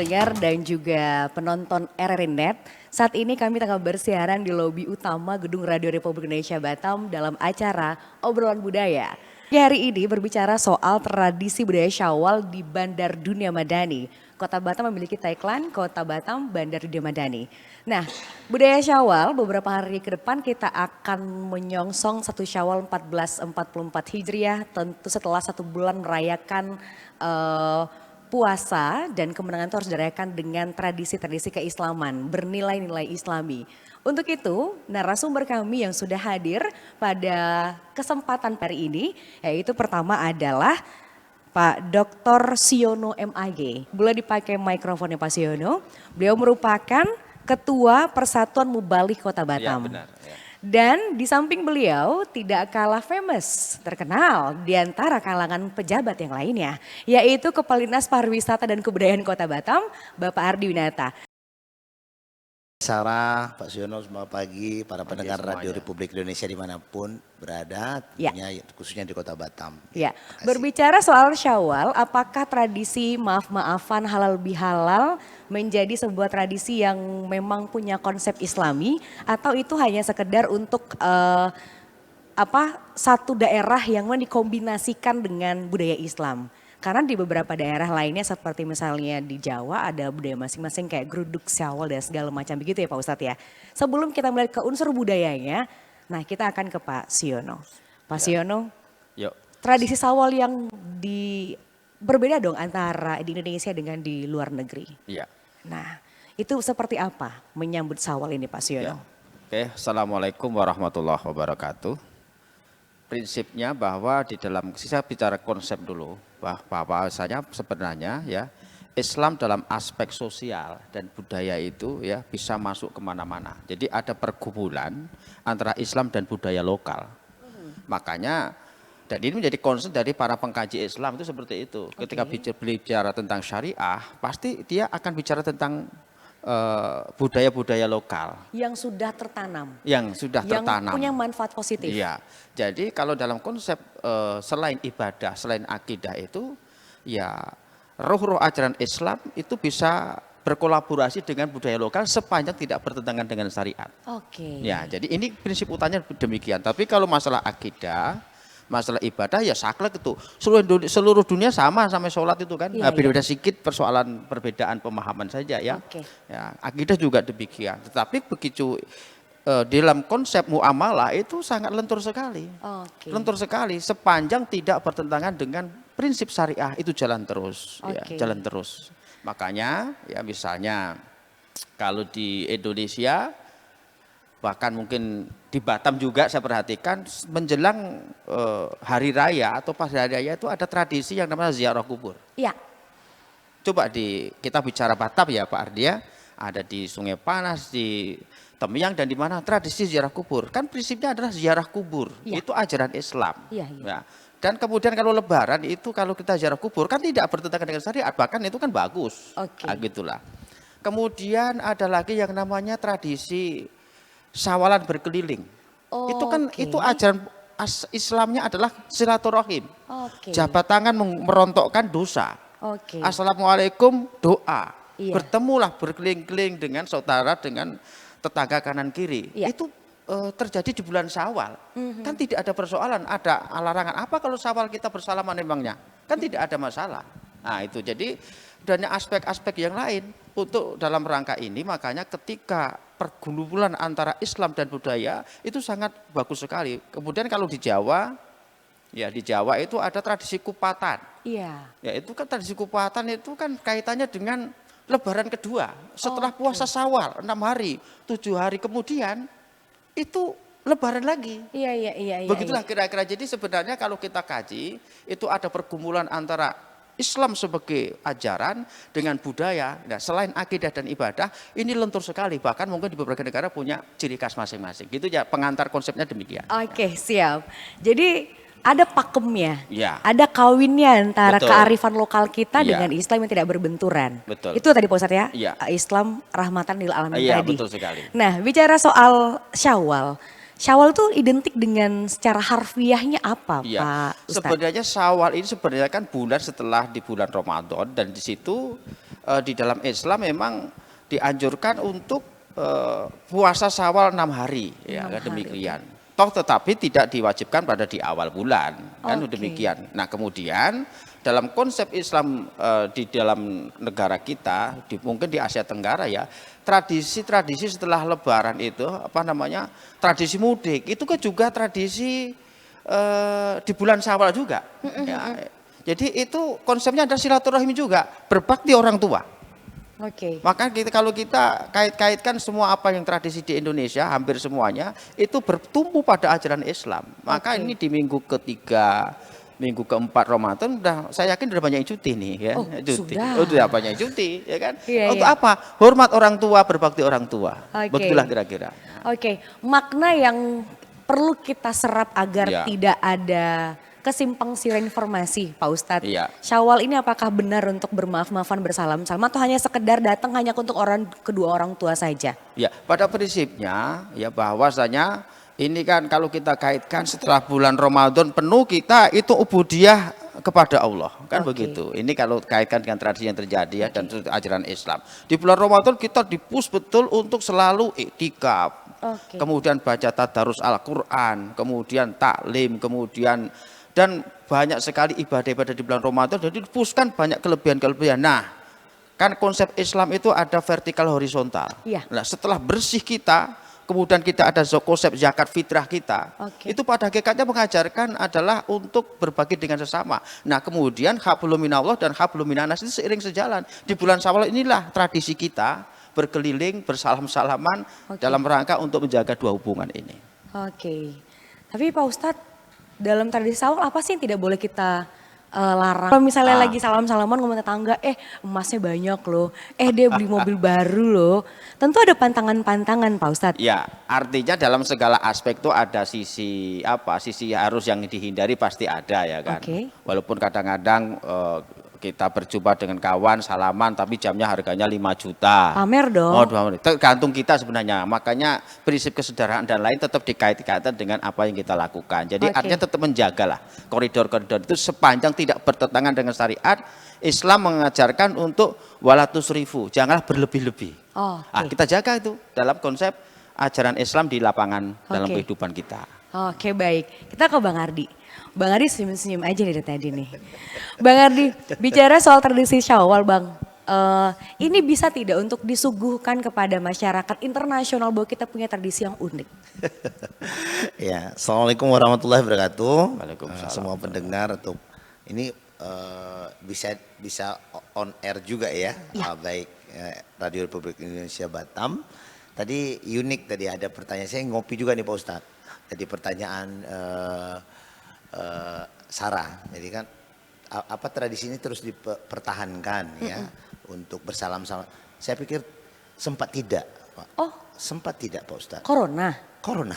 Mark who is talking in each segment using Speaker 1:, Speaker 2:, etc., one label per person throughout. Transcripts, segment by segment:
Speaker 1: pendengar dan juga penonton RRI.net. Saat ini kami tengah bersiaran di lobi utama Gedung Radio Republik Indonesia Batam dalam acara Obrolan Budaya. Hari ini berbicara soal tradisi budaya Syawal di Bandar Dunia Madani. Kota Batam memiliki tagline Kota Batam Bandar Dunia Madani. Nah, budaya Syawal beberapa hari ke depan kita akan menyongsong 1 Syawal 1444 Hijriah, tentu setelah 1 bulan merayakan puasa dan kemenangan itu harus dirayakan dengan tradisi-tradisi keislaman, bernilai-nilai islami. Untuk itu, narasumber kami yang sudah hadir pada kesempatan hari ini, yaitu pertama adalah Pak Dr. Siono MAG. Boleh dipakai mikrofonnya Pak Siono. Beliau merupakan Ketua Persatuan Mubalik Kota Batam.
Speaker 2: Ya, benar. Ya.
Speaker 1: Dan di samping beliau tidak kalah famous, terkenal di antara kalangan pejabat yang lainnya, yaitu Kepala Dinas Pariwisata dan Kebudayaan Kota Batam, Bapak Ardi Winata.
Speaker 3: Sarah, Pak Siono, selamat pagi para pendengar
Speaker 2: semuanya.
Speaker 3: Radio Republik Indonesia dimanapun berada, tentunya khususnya di Kota Batam.
Speaker 1: Ya, berbicara soal Syawal, apakah tradisi maaf-maafan halal bihalal menjadi sebuah tradisi yang memang punya konsep Islami atau itu hanya sekedar untuk satu daerah yang dikombinasikan dengan budaya Islam? Karena di beberapa daerah lainnya seperti misalnya di Jawa ada budaya masing-masing kayak geruduk Syawal dan segala macam begitu ya Pak Ustadz ya. Sebelum kita melihat ke unsur budayanya, nah kita akan ke Pak Siono. Pak Siono,
Speaker 2: Yuk.
Speaker 1: tradisi Syawal yang berbeda dong antara di Indonesia dengan di luar negeri.
Speaker 2: Iya.
Speaker 1: Nah itu seperti apa menyambut Syawal ini Pak Siono?
Speaker 2: Oke, Assalamualaikum warahmatullahi wabarakatuh. Prinsipnya bahwa di dalam, saya bicara konsep dulu, bahwasanya sebenarnya ya Islam dalam aspek sosial dan budaya itu ya bisa masuk kemana-mana. Jadi ada pergumulan antara Islam dan budaya lokal. Makanya dan ini menjadi concern dari para pengkaji Islam itu seperti itu. Ketika bicara tentang syariah, pasti dia akan bicara tentang budaya-budaya lokal.
Speaker 1: Yang sudah tertanam.
Speaker 2: Yang
Speaker 1: punya manfaat positif.
Speaker 2: Iya. Jadi kalau dalam konsep selain ibadah, selain akidah itu, ya roh-roh ajaran Islam itu bisa berkolaborasi dengan budaya lokal sepanjang tidak bertentangan dengan syariat.
Speaker 1: Oke.
Speaker 2: Ya, jadi ini prinsip utamanya demikian. Tapi kalau masalah akidah, masalah ibadah ya saklek itu seluruh dunia sama sholat itu kan, beda-beda sedikit persoalan perbedaan pemahaman saja ya. Ya akidah juga demikian. Tetapi begitu dalam konsep muamalah itu sangat lentur sekali, lentur sekali sepanjang tidak bertentangan dengan prinsip syariah itu jalan terus, ya, jalan terus. Makanya ya misalnya kalau di Indonesia bahkan mungkin di Batam juga saya perhatikan menjelang hari raya atau pas hari raya itu ada tradisi yang namanya ziarah kubur. Iya. Coba kita bicara Batam ya Pak Ardia, ada di Sungai Panas, di Temyang dan di mana tradisi ziarah kubur. Kan prinsipnya adalah ziarah kubur, itu ajaran Islam. Ya. Dan kemudian kalau Lebaran itu kalau kita ziarah kubur kan tidak bertentangan dengan syariat, bahkan itu kan bagus. Nah, gitulah. Kemudian ada lagi yang namanya tradisi Syawalan berkeliling. Itu kan itu ajaran Islamnya adalah silaturahim. Jabat tangan merontokkan dosa. Assalamualaikum doa. Bertemulah berkeliling-keliling dengan saudara dengan tetangga kanan kiri. Itu terjadi di bulan Syawal. Kan tidak ada persoalan, ada larangan. Apa kalau Syawal kita bersalaman emangnya? Kan tidak ada masalah. Nah itu jadi dan aspek-aspek yang lain untuk dalam rangka ini makanya ketika pergumulan antara Islam dan budaya itu sangat bagus sekali. Kemudian kalau di Jawa, ya di Jawa itu ada tradisi kupatan. Iya. Ya itu kan tradisi kupatan itu kan kaitannya dengan Lebaran kedua setelah puasa Syawal 6 hari, 7 hari kemudian itu Lebaran lagi. Iya. Begitulah kira-kira. Jadi sebenarnya kalau kita kaji itu ada pergumulan antara Islam sebagai ajaran dengan budaya, nah, selain akidah dan ibadah, ini lentur sekali. Bahkan mungkin di beberapa negara punya ciri khas masing-masing. Gitu ya pengantar konsepnya demikian.
Speaker 1: Oke, siap. Jadi ada pakemnya, ada kawinnya antara kearifan lokal kita dengan Islam yang tidak berbenturan.
Speaker 2: Betul.
Speaker 1: Itu tadi Pak Ustadz ya, Islam rahmatan lil alamin tadi. Iya,
Speaker 2: betul sekali.
Speaker 1: Nah, bicara soal Syawal. Syawal itu identik dengan secara harfiahnya apa Pak Ustadz?
Speaker 2: Sebenarnya Syawal ini sebenarnya kan bulan setelah di bulan Ramadan dan di situ di dalam Islam memang dianjurkan untuk puasa Syawal 6 hari, ya
Speaker 1: 6 hari,
Speaker 2: demikian. Toh tetapi tidak diwajibkan pada di awal bulan, kan
Speaker 1: Oke.
Speaker 2: demikian. Nah kemudian dalam konsep Islam di dalam negara kita, mungkin di Asia Tenggara ya, tradisi-tradisi setelah Lebaran itu apa namanya tradisi mudik itu kan juga tradisi di bulan Syawal juga. Ya. Jadi itu konsepnya ada silaturahmi juga, berbakti orang tua.
Speaker 1: Oke.
Speaker 2: Maka kalau kita kait-kaitkan semua apa yang tradisi di Indonesia, hampir semuanya itu bertumpu pada ajaran Islam. Maka
Speaker 1: Oke.
Speaker 2: ini di minggu ketiga, minggu keempat Ramadan, saya yakin udah banyak yang cuti nih, ya.
Speaker 1: Oh,
Speaker 2: Cuti.
Speaker 1: sudah.
Speaker 2: Udah banyak yang cuti, ya kan?
Speaker 1: Iya,
Speaker 2: Untuk
Speaker 1: iya.
Speaker 2: apa? Hormat orang tua, berbakti orang tua.
Speaker 1: Oke.
Speaker 2: Begitulah kira-kira.
Speaker 1: Oke, makna yang perlu kita serap agar
Speaker 2: Iya.
Speaker 1: tidak ada kesimpang siuran informasi, Pak Ustadz.
Speaker 2: Iya.
Speaker 1: Syawal ini apakah benar untuk bermaaf-maafan bersalam-salam atau hanya sekedar datang hanya untuk kedua orang tua saja?
Speaker 2: Ya, pada prinsipnya ya bahwasanya ini kan kalau kita kaitkan setelah bulan Ramadan penuh kita itu ubudiyah kepada Allah, kan
Speaker 1: Oke.
Speaker 2: begitu. Ini kalau kaitkan dengan tradisi yang terjadi ya dan ajaran Islam. Di bulan Ramadan kita dipus betul untuk selalu iktikaf.
Speaker 1: Oke.
Speaker 2: Kemudian baca tadarus Al-Qur'an, kemudian taklim, kemudian dan banyak sekali ibadah-ibadah di bulan Ramadan. Jadi dipuskan banyak kelebihan-kelebihan. Nah, kan konsep Islam itu ada vertikal horizontal.
Speaker 1: Iya.
Speaker 2: Nah, setelah bersih kita, kemudian kita ada konsep zakat fitrah kita.
Speaker 1: Oke.
Speaker 2: Itu pada hakikatnya mengajarkan adalah untuk berbagi dengan sesama. Nah, kemudian hablum minallah dan hablum minanas itu seiring sejalan. Di bulan Syawal inilah tradisi kita berkeliling, bersalam-salaman
Speaker 1: Oke.
Speaker 2: dalam rangka untuk menjaga dua hubungan ini.
Speaker 1: Oke. Tapi Pak Ustadz, dalam tradisi Syawal apa sih yang tidak boleh kita larang? Kalau misalnya lagi salam-salaman ngomong tetangga, emasnya banyak loh, dia beli mobil baru loh. Tentu ada pantangan-pantangan Pak Ustadz.
Speaker 2: Ya, artinya dalam segala aspek itu ada sisi sisi harus yang dihindari pasti ada ya kan.
Speaker 1: Oke.
Speaker 2: Walaupun kadang-kadang kita berjumpa dengan kawan salaman tapi jamnya harganya 5 juta.
Speaker 1: Pamer dong.
Speaker 2: Oh, tergantung kita sebenarnya. Makanya prinsip kesederhanaan dan lain tetap dikait-kaitkan dengan apa yang kita lakukan. Jadi
Speaker 1: Oke.
Speaker 2: artinya tetap menjagalah koridor-koridor itu sepanjang tidak bertentangan dengan syariat. Islam mengajarkan untuk walatus rifu, janganlah berlebih-lebih.
Speaker 1: Oh,
Speaker 2: Ah,
Speaker 1: oke.
Speaker 2: kita jaga itu dalam konsep ajaran Islam di lapangan dalam
Speaker 1: Oke.
Speaker 2: kehidupan kita.
Speaker 1: Oke baik, kita ke Bang Ardi. Bang Ardi senyum-senyum aja dari tadi nih. Bang Ardi, bicara soal tradisi Syawal Bang. Ini bisa tidak untuk disuguhkan kepada masyarakat internasional bahwa kita punya tradisi yang unik?
Speaker 3: Ya, Assalamualaikum warahmatullahi wabarakatuh.
Speaker 2: Waalaikumsalam.
Speaker 3: Semua pendengar untuk ini bisa on air juga ya, baik Radio Republik Indonesia Batam. Tadi unik tadi ada pertanyaan, saya ngopi juga nih Pak Ustadz. Tadi pertanyaan Sarah, jadi kan apa tradisi ini terus dipertahankan ya untuk bersalam-salam. Saya pikir sempat tidak, Pak.
Speaker 1: Oh,
Speaker 3: Sempat tidak Pak Ustadz.
Speaker 1: Corona.
Speaker 3: Corona.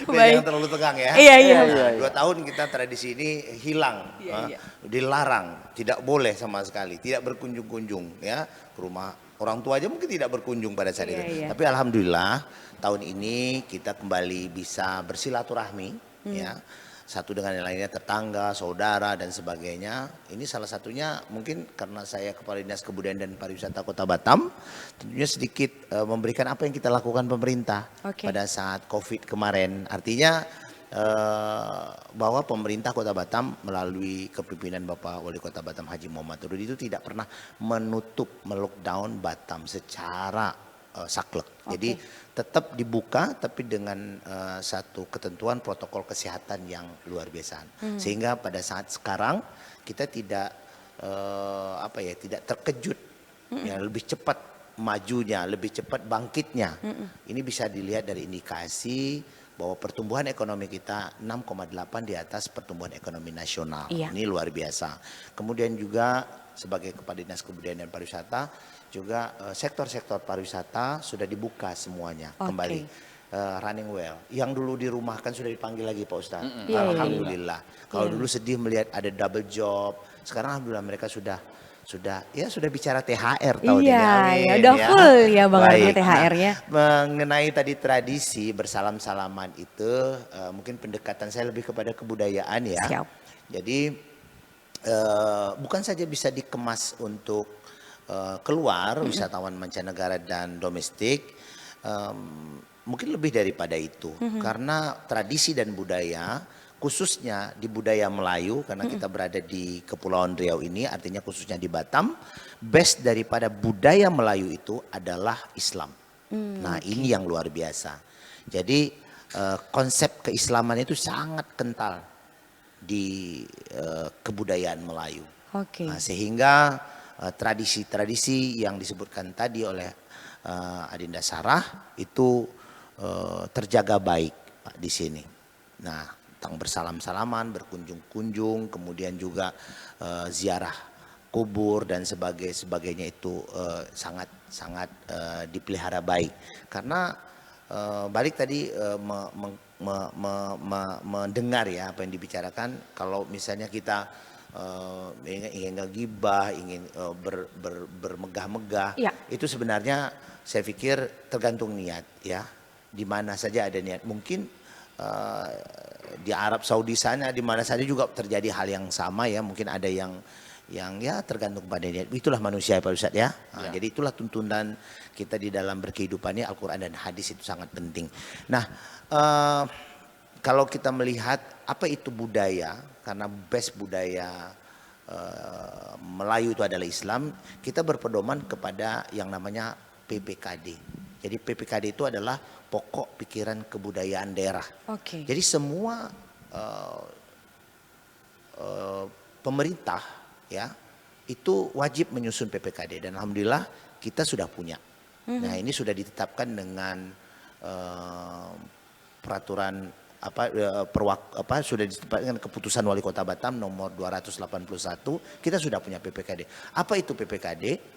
Speaker 3: Biar
Speaker 1: Baik.
Speaker 3: jangan terlalu tegang ya.
Speaker 1: Iya, iya.
Speaker 3: 2 tahun kita tradisi ini hilang,
Speaker 1: Iya, iya.
Speaker 3: dilarang, tidak boleh sama sekali, tidak berkunjung-kunjung ya ke rumah orang tua aja mungkin tidak berkunjung pada saat
Speaker 1: Iya,
Speaker 3: itu.
Speaker 1: iya.
Speaker 3: Tapi alhamdulillah tahun ini kita kembali bisa bersilaturahmi ya. Satu dengan yang lainnya, tetangga, saudara dan sebagainya. Ini salah satunya mungkin karena saya Kepala Dinas Kebudayaan dan Pariwisata Kota Batam, tentunya sedikit memberikan apa yang kita lakukan pemerintah
Speaker 1: Oke.
Speaker 3: pada saat COVID kemarin. Artinya bahwa pemerintah Kota Batam melalui kepemimpinan Bapak Wali Kota Batam Haji Muhammad Turudi itu tidak pernah menutup, melockdown Batam secara saklek. Jadi tetap dibuka tapi dengan satu ketentuan protokol kesehatan yang luar biasa. Sehingga pada saat sekarang kita tidak tidak terkejut, ya, lebih cepat majunya, lebih cepat bangkitnya. Ini bisa dilihat dari indikasi bahwa pertumbuhan ekonomi kita 6,8 di atas pertumbuhan ekonomi nasional.
Speaker 1: Iya.
Speaker 3: Ini luar biasa. Kemudian juga sebagai Kepala Dinas Kebudayaan dan Pariwisata juga sektor-sektor pariwisata sudah dibuka semuanya kembali running well. Yang dulu dirumahkan sudah dipanggil lagi Pak Ustadz.
Speaker 1: Iya, iya,
Speaker 3: Alhamdulillah. Kalau dulu sedih melihat ada double job, sekarang alhamdulillah mereka sudah bicara THR tahun ini.
Speaker 1: Iya,
Speaker 3: Amin,
Speaker 1: ya udah full ya Bang Ardi
Speaker 3: Baik.
Speaker 1: THR-nya.
Speaker 3: Nah, mengenai tadi tradisi bersalam-salaman itu mungkin pendekatan saya lebih kepada kebudayaan ya.
Speaker 1: Siap.
Speaker 3: Jadi bukan saja bisa dikemas untuk keluar wisatawan mancanegara dan domestik, mungkin lebih daripada itu, karena tradisi dan budaya, khususnya di budaya Melayu, karena kita berada di Kepulauan Riau ini, artinya khususnya di Batam, base daripada budaya Melayu itu adalah Islam. Nah, ini yang luar biasa. Jadi konsep keislaman itu sangat kental di kebudayaan Melayu.
Speaker 1: Oke.
Speaker 3: Nah, sehingga tradisi-tradisi yang disebutkan tadi oleh Adinda Sarah itu terjaga baik Pak di sini. Nah, tentang bersalam-salaman, berkunjung-kunjung, kemudian juga ziarah kubur dan sebagainya itu sangat dipelihara baik. Karena balik tadi mendengar ya apa yang dibicarakan, kalau misalnya kita ingin ngegibah, ingin bermegah-megah,
Speaker 1: Iya.
Speaker 3: itu sebenarnya saya pikir tergantung niat ya. Di mana saja ada niat. Mungkin di Arab Saudi sana, di mana saja juga terjadi hal yang sama ya. Mungkin ada yang ya tergantung pada niat. Itulah manusia Pak Ustadz ya. Nah, jadi itulah tuntunan kita di dalam berkehidupan ini, Al-Quran dan hadis itu sangat penting. Nah, kalau kita melihat apa itu budaya, karena base budaya Melayu itu adalah Islam, kita berpedoman kepada yang namanya PPKD. Jadi PPKD itu adalah pokok pikiran kebudayaan daerah.
Speaker 1: Oke.
Speaker 3: Jadi semua pemerintah ya itu wajib menyusun PPKD, dan alhamdulillah kita sudah punya. Nah, ini sudah ditetapkan dengan peraturan sudah ditetapkan keputusan Wali Kota Batam nomor 281, kita sudah punya PPKD. Apa itu PPKD?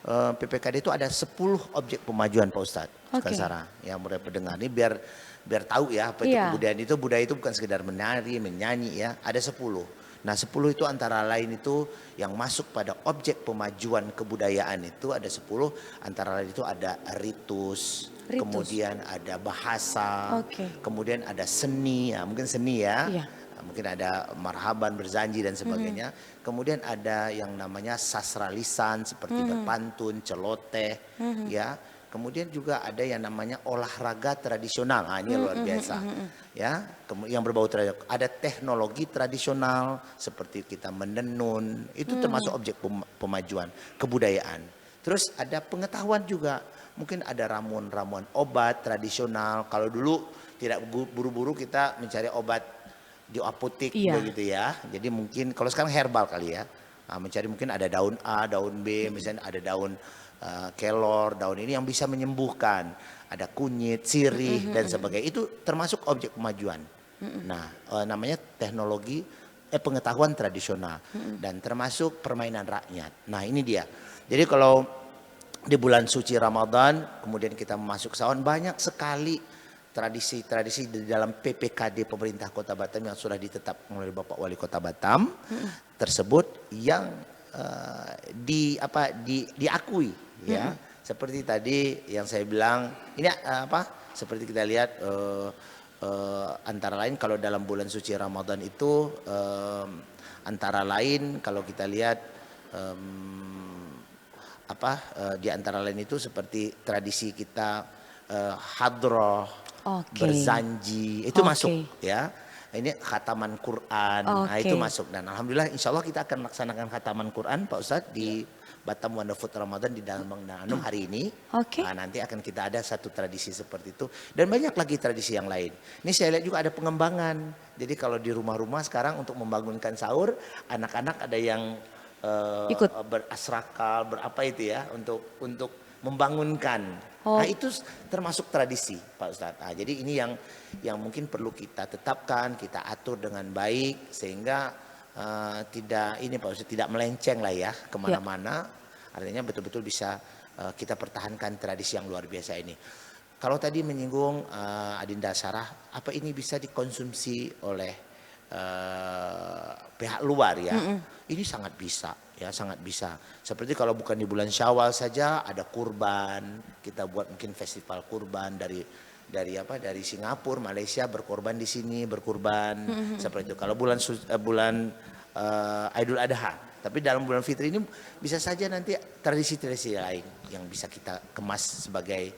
Speaker 3: PPKD itu ada 10 objek pemajuan Pak Ustadz.
Speaker 1: Oke.
Speaker 3: Sarah yang mulai pendengar ini biar tahu ya apa itu
Speaker 1: Iya.
Speaker 3: kebudayaan itu. Budaya itu bukan sekedar menari, menyanyi ya, ada 10. Nah, 10 itu antara lain itu yang masuk pada objek pemajuan kebudayaan itu ada 10, antara lain itu ada ritus. Kemudian ada bahasa, kemudian ada seni, ya, mungkin seni ya,
Speaker 1: Iya.
Speaker 3: mungkin ada marhaban, berzanji dan sebagainya. Kemudian ada yang namanya sastra lisan seperti berpantun, celoteh, ya. Kemudian juga ada yang namanya olahraga tradisional, ini luar biasa, ya. Yang berbau tradisional, ada teknologi tradisional seperti kita menenun, itu termasuk objek pemajuan kebudayaan. Terus ada pengetahuan juga. Mungkin ada ramuan-ramuan obat tradisional. Kalau dulu tidak buru-buru kita mencari obat di apotek begitu ya. Jadi mungkin kalau sekarang herbal kali ya. Nah, mencari mungkin ada daun A, daun B, misalnya ada daun kelor, daun ini yang bisa menyembuhkan. Ada kunyit, sirih dan sebagainya. Itu termasuk objek kemajuan. Nah, namanya teknologi pengetahuan tradisional dan termasuk permainan rakyat. Nah, ini dia. Jadi kalau di bulan suci Ramadan, kemudian kita masuk sawan, banyak sekali tradisi-tradisi di dalam PPKD pemerintah Kota Batam yang sudah ditetapkan oleh Bapak Wali Kota Batam tersebut yang diakui ya. Seperti tadi yang saya bilang, ini seperti kita lihat antara lain kalau dalam bulan suci Ramadan itu antara lain kalau kita lihat di antara lain itu seperti tradisi kita hadroh, berzanji, itu masuk ya. Ini khataman Quran, nah itu masuk. Dan alhamdulillah insya Allah kita akan melaksanakan khataman Quran Pak Ustadz di Batam Wonderful Ramadan di dalam Bang Danum hari ini. Nah, nanti akan kita ada satu tradisi seperti itu. Dan banyak lagi tradisi yang lain. Ini saya lihat juga ada pengembangan. Jadi kalau di rumah-rumah sekarang untuk membangunkan sahur, anak-anak ada yang
Speaker 1: ikut
Speaker 3: berasrakal, berapa itu ya, untuk membangunkan. Nah, itu termasuk tradisi Pak Ustadz. Nah, jadi ini yang mungkin perlu kita tetapkan, kita atur dengan baik sehingga tidak ini Pak Ustadz, tidak melenceng lah ya kemana-mana. Artinya betul-betul bisa kita pertahankan tradisi yang luar biasa ini. Kalau tadi menyinggung Adinda Sarah, apa ini bisa dikonsumsi oleh pihak luar ya? Ini sangat bisa. Ya, sangat bisa. Seperti kalau bukan di bulan Syawal saja ada kurban, kita buat mungkin festival kurban dari Singapura, Malaysia berkorban di sini, berkurban seperti itu. Kalau bulan Idul Adha. Tapi dalam bulan Fitri ini bisa saja nanti tradisi-tradisi lain yang bisa kita kemas sebagai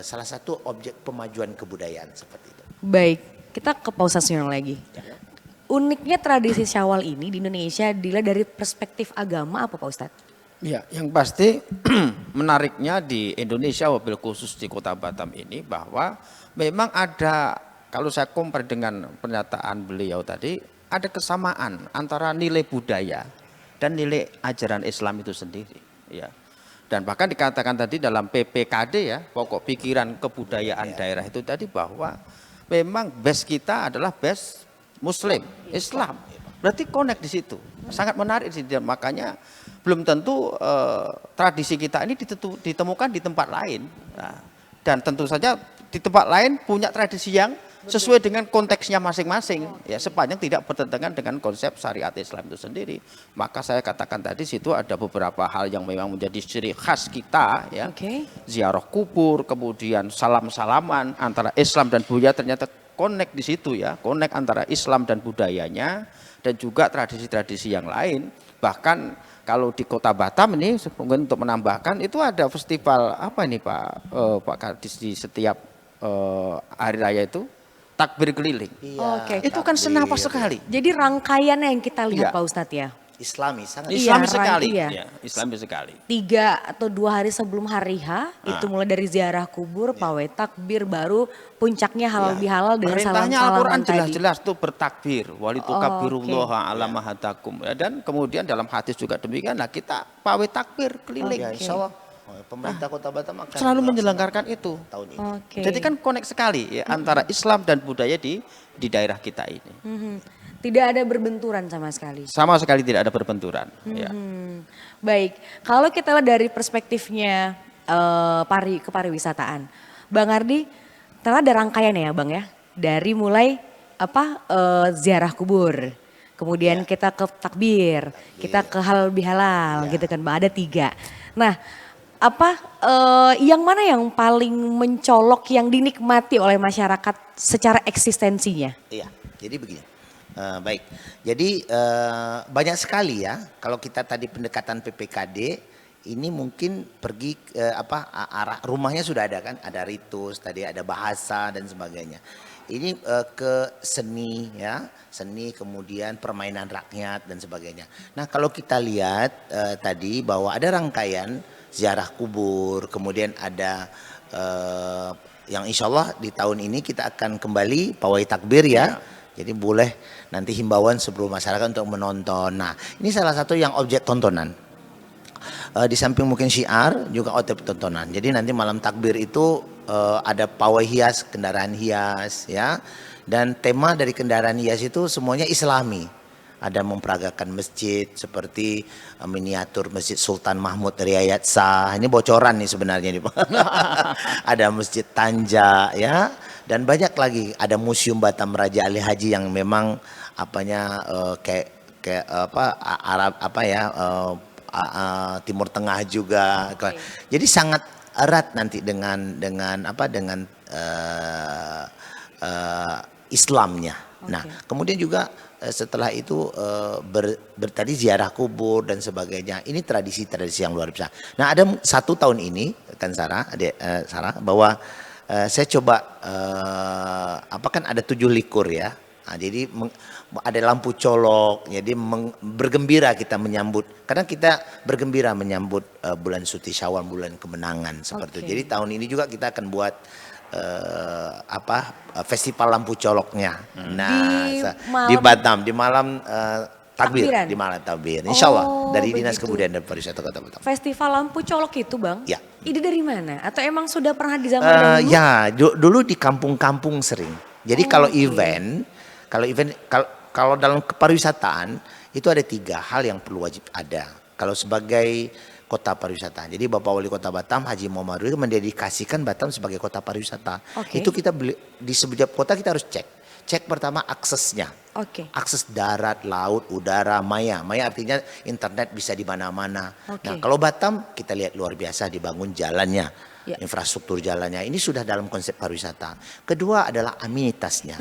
Speaker 3: salah satu objek pemajuan kebudayaan seperti itu.
Speaker 1: Baik, kita ke Pak Ustadz Yunus lagi. Uniknya tradisi Syawal ini di Indonesia dilihat dari perspektif agama apa Pak Ustadz?
Speaker 2: Ya, yang pasti menariknya di Indonesia wabil khusus di Kota Batam ini bahwa memang ada, kalau saya compare dengan pernyataan beliau tadi, ada kesamaan antara nilai budaya dan nilai ajaran Islam itu sendiri, ya. Dan bahkan dikatakan tadi dalam PPKD ya, pokok pikiran kebudayaan daerah itu tadi bahwa memang base kita adalah base Muslim, Islam. Berarti connect di situ. Sangat menarik di situ. Makanya belum tentu tradisi kita ini ditemukan di tempat lain. Nah, dan tentu saja di tempat lain punya tradisi yang sesuai dengan konteksnya masing-masing, ya sepanjang tidak bertentangan dengan konsep syariat Islam itu sendiri. Maka saya katakan tadi situ ada beberapa hal yang memang menjadi ciri khas kita, ya. Ziarah kubur, kemudian salam-salaman antara Islam dan budaya ternyata connect di situ ya, connect antara Islam dan budayanya dan juga tradisi-tradisi yang lain. Bahkan kalau di Kota Batam ini mungkin untuk menambahkan itu ada festival apa ini Pak Kadis di setiap hari raya itu takbir keliling.
Speaker 1: Oke.
Speaker 2: Itu kan senapas sekali.
Speaker 1: Jadi rangkaiannya yang kita lihat Pak Ustadz ya.
Speaker 3: Islami sangat
Speaker 2: Islami sekali.
Speaker 1: Iya.
Speaker 2: Ya, Islami sekali.
Speaker 1: 3 atau 2 hari sebelum hari H itu mulai dari ziarah kubur, pawai takbir, baru puncaknya halal bihalal dengan
Speaker 2: Perintahnya
Speaker 1: salam-salaman
Speaker 2: Al-Quran
Speaker 1: tadi.
Speaker 2: jelas-jelas tuh bertakbir. Walitukabbirullaha ala mahadakum. Dan kemudian dalam hadis juga demikian. Nah kita pawai takbir keliling.
Speaker 3: Ya, insya Allah pemerintah Kota Batam akan
Speaker 2: Selalu menyelenggarakan itu.
Speaker 3: tahun ini.
Speaker 2: Jadi kan connect sekali ya antara Islam dan budaya di daerah kita ini.
Speaker 1: Tidak ada berbenturan sama sekali.
Speaker 2: Sama sekali tidak ada berbenturan. Ya.
Speaker 1: Baik, kalau kita lihat dari perspektifnya kepariwisataan, Bang Ardi, ternyata ada rangkaian ya Bang ya, dari mulai ziarah kubur, kemudian kita ke takbir, kita ke halal bihalal, gitu kan, Bang, ada 3. Nah, yang mana yang paling mencolok yang dinikmati oleh masyarakat secara eksistensinya?
Speaker 3: Iya, jadi begini. Baik, jadi banyak sekali ya. Kalau kita tadi pendekatan PPKD, ini mungkin pergi arah rumahnya sudah ada kan, ada ritus, tadi ada bahasa dan sebagainya. Ini ke seni ya, seni kemudian permainan rakyat dan sebagainya. Nah kalau kita lihat tadi bahwa ada rangkaian ziarah kubur, kemudian ada yang insya Allah di tahun ini kita akan kembali pawai takbir ya. Jadi boleh nanti himbauan seluruh masyarakat untuk menonton. Nah ini salah satu yang objek tontonan. Di samping mungkin syiar juga objek tontonan. Jadi nanti malam takbir itu ada pawai hias, kendaraan hias ya. Dan tema dari kendaraan hias itu semuanya Islami. Ada memperagakan masjid seperti miniatur Masjid Sultan Mahmud Riayat Shah. Ini bocoran nih sebenarnya nih. Ada Masjid Tanja ya. Dan banyak lagi, ada Museum Batam Raja Ali Haji yang memang Arab Timur Tengah juga. Jadi sangat erat nanti dengan Islamnya. Nah, kemudian juga setelah itu tadi ziarah kubur dan sebagainya. Ini tradisi-tradisi yang luar biasa. Nah, ada satu tahun ini kan Sarah, bahwa saya coba kan ada 7 likur ya. Nah, jadi ada lampu colok. Jadi bergembira kita menyambut. Karena kita bergembira menyambut bulan Suci Syawal, bulan kemenangan seperti itu. Jadi tahun ini juga kita akan buat festival lampu coloknya. Nah, di Batam di malam takbir, di malam takbir. Insya Allah dari Dinas Kebudayaan dan Pariwisata Kota Batam.
Speaker 1: Festival lampu colok itu Bang?
Speaker 3: Ya.
Speaker 1: Ide dari mana? Atau emang sudah pernah di zaman dahulu?
Speaker 3: Ya, dulu di kampung-kampung sering. Jadi kalau dalam kepariwisataan itu ada 3 hal yang perlu wajib ada. Kalau sebagai kota pariwisata. Jadi Bapak Wali Kota Batam Haji Muhammad itu mendedikasikan Batam sebagai kota pariwisata. Itu kita di setiap kota kita harus cek. Cek pertama aksesnya. Akses darat, laut, udara, maya. Maya artinya internet bisa di mana-mana. Nah, kalau Batam kita lihat luar biasa dibangun jalannya.
Speaker 1: Ya.
Speaker 3: infrastruktur jalannya. Ini sudah dalam konsep pariwisata. Kedua adalah amenitasnya.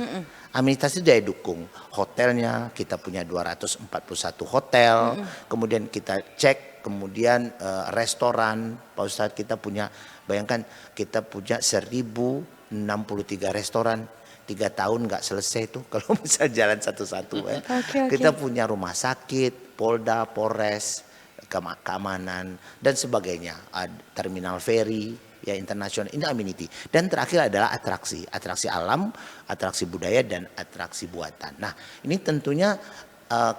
Speaker 3: Amenitas itu daya dukung. Hotelnya kita punya 241 hotel. Kemudian kita cek, kemudian restoran. Pak Ustadz kita punya, bayangkan kita punya 1063 restoran. 3 tahun nggak selesai tuh kalau bisa jalan satu-satu.
Speaker 1: Okay.
Speaker 3: Kita punya rumah sakit, Polda, Polres, keamanan dan sebagainya, terminal ferry ya internasional, ini amenity. Dan terakhir adalah atraksi alam, atraksi budaya dan atraksi buatan. Nah ini tentunya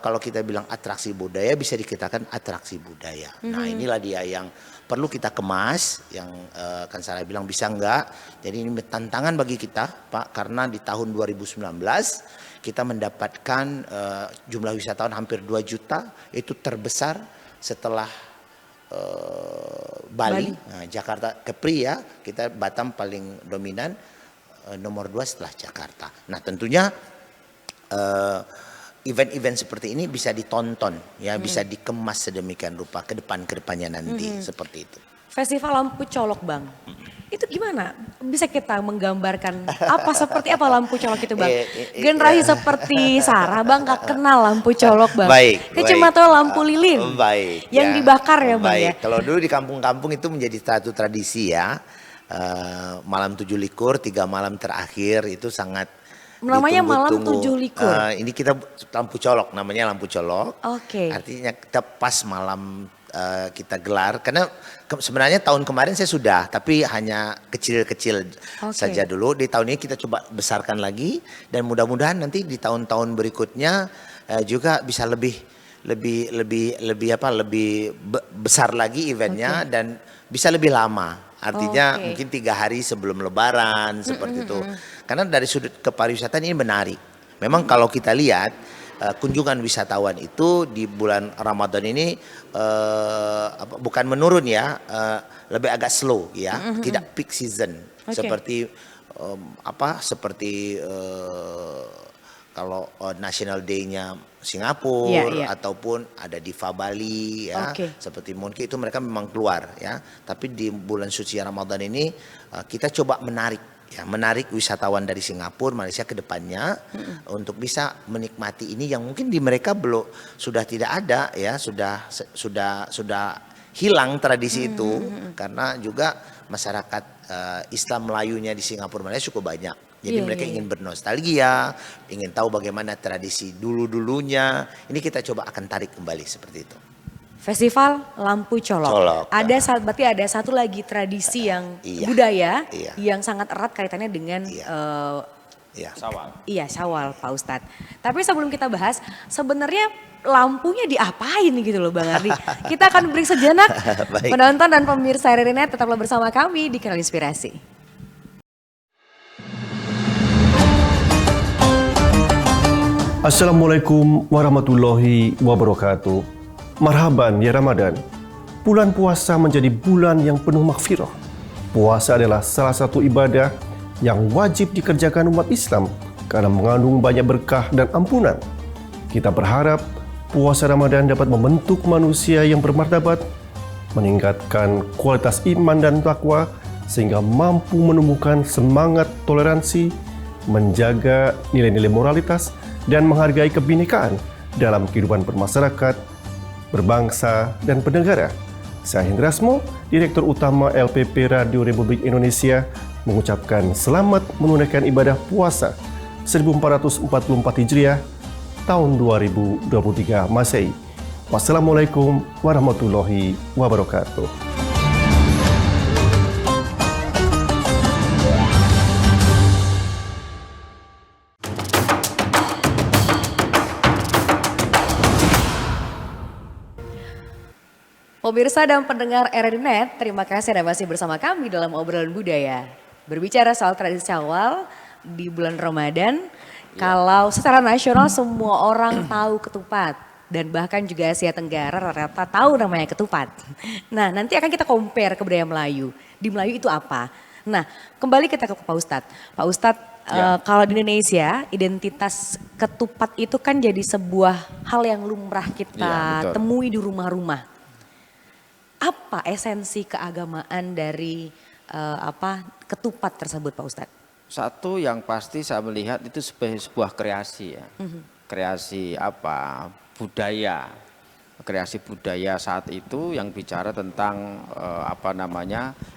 Speaker 3: kalau kita bilang atraksi budaya bisa dikatakan atraksi budaya. Nah inilah dia yang perlu kita kemas, yang kan saya bilang bisa enggak. Jadi ini tantangan bagi kita Pak, karena di tahun 2019 kita mendapatkan jumlah wisatawan hampir 2 juta, itu terbesar setelah Bali. Nah, Jakarta Kepri ya, kita Batam paling dominan, nomor 2 setelah Jakarta. Nah tentunya event-event seperti ini bisa ditonton ya, bisa dikemas sedemikian rupa ke depannya nanti seperti itu.
Speaker 1: Festival Lampu Colok Bang, itu gimana? Bisa kita menggambarkan seperti apa Lampu Colok itu Bang? Generasi seperti Sarah Bang gak kenal Lampu Colok Bang. Dia cuma tahu lampu lilin yang dibakar ya Bang ya.
Speaker 3: Kalau dulu di kampung-kampung itu menjadi satu tradisi ya, malam 7 likur, 3 malam terakhir itu sangat
Speaker 1: namanya malam 7 likur.
Speaker 3: Ini kita lampu colok, namanya lampu colok.
Speaker 1: Oke.
Speaker 3: Artinya kita pas malam kita gelar, karena sebenarnya tahun kemarin saya sudah, tapi hanya kecil-kecil saja dulu. Di tahun ini kita coba besarkan lagi dan mudah-mudahan nanti di tahun-tahun berikutnya juga bisa lebih besar lagi eventnya dan bisa lebih lama. Artinya mungkin 3 hari sebelum Lebaran seperti itu. Karena dari sudut kepariwisataan ini menarik. Memang kalau kita lihat kunjungan wisatawan itu di bulan Ramadan ini bukan menurun ya, lebih agak slow ya, tidak peak season seperti kalau National Day-nya Singapura ataupun ada di Bali ya, seperti Monki itu mereka memang keluar ya. Tapi di bulan suci Ramadan ini kita coba menarik wisatawan dari Singapura, Malaysia ke depannya untuk bisa menikmati ini yang mungkin di mereka sudah tidak ada ya, sudah hilang tradisi itu karena juga masyarakat Islam Melayunya di Singapura Malaysia cukup banyak. Jadi mereka ingin bernostalgia, ingin tahu bagaimana tradisi dulu-dulunya. Ini kita coba akan tarik kembali seperti itu.
Speaker 1: Festival Lampu Colok. Berarti ada satu lagi tradisi yang budaya yang sangat erat kaitannya dengan
Speaker 2: Syawal.
Speaker 1: Iya, Syawal Pak Ustadz. Tapi sebelum kita bahas, sebenarnya lampunya diapain gitu loh Bang Ardi. Kita akan break sejenak. Penonton dan pemirsa RRI tetaplah bersama kami di Kanal Inspirasi.
Speaker 4: Assalamualaikum warahmatullahi wabarakatuh. Marhaban ya Ramadan. Bulan puasa menjadi bulan yang penuh maghfirah. Puasa adalah salah satu ibadah yang wajib dikerjakan umat Islam karena mengandung banyak berkah dan ampunan. Kita berharap puasa Ramadan dapat membentuk manusia yang bermartabat, meningkatkan kualitas iman dan takwa sehingga mampu menumbuhkan semangat toleransi, menjaga nilai-nilai moralitas dan menghargai kebinekaan dalam kehidupan bermasyarakat, berbangsa, dan bernegara. Saya Hendra Asmo, Direktur Utama LPP Radio Republik Indonesia, mengucapkan selamat menunaikan ibadah puasa 1444 Hijriah tahun 2023 Masehi. Wassalamualaikum warahmatullahi wabarakatuh.
Speaker 1: Pemirsa dan pendengar RRI Net, terima kasih Anda masih bersama kami dalam obrolan budaya. Berbicara soal tradisi Syawal di bulan Ramadan, kalau secara nasional semua orang tahu ketupat. Dan bahkan juga Asia Tenggara rata-rata tahu namanya ketupat. Nah nanti akan kita compare ke budaya Melayu. Di Melayu itu apa? Nah kembali kita ke Pak Ustadz. Pak Ustadz, kalau di Indonesia identitas ketupat itu kan jadi sebuah hal yang lumrah kita temui di rumah-rumah. Apa esensi keagamaan dari ketupat tersebut Pak Ustadz?
Speaker 2: Satu yang pasti saya melihat itu sebagai sebuah kreasi ya. Kreasi budaya. Kreasi budaya saat itu yang bicara tentang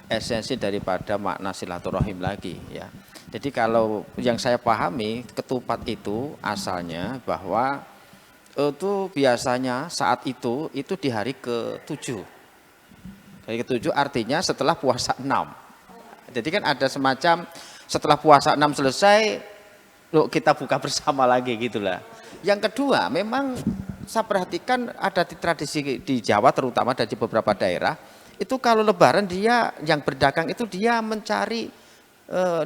Speaker 2: esensi daripada makna silaturahim lagi ya. Jadi kalau yang saya pahami ketupat itu asalnya bahwa itu biasanya saat itu di hari ke-7. Hari ke-7 artinya setelah puasa 6. Jadi kan ada semacam setelah puasa 6 selesai kita buka bersama lagi gitulah. Yang kedua memang saya perhatikan ada di tradisi di Jawa terutama dan di beberapa daerah itu kalau lebaran dia yang berdagang itu dia mencari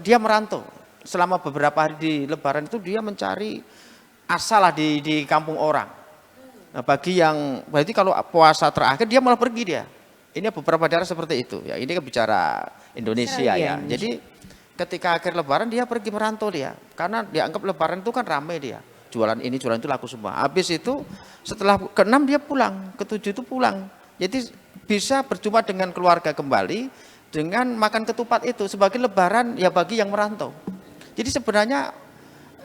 Speaker 2: dia merantau selama beberapa hari di lebaran itu dia mencari asal lah di kampung orang. Nah, berarti kalau puasa terakhir dia malah pergi dia. Ini beberapa daerah seperti itu ya. Ini kan bicara Indonesia ya. Jadi ketika akhir lebaran dia pergi merantau dia karena dianggap lebaran itu kan ramai dia. Jualan ini jualan itu laku semua. Habis itu setelah ke-6 dia pulang, ke-7 itu pulang. Jadi bisa berjumpa dengan keluarga kembali dengan makan ketupat itu sebagai lebaran ya bagi yang merantau. Jadi sebenarnya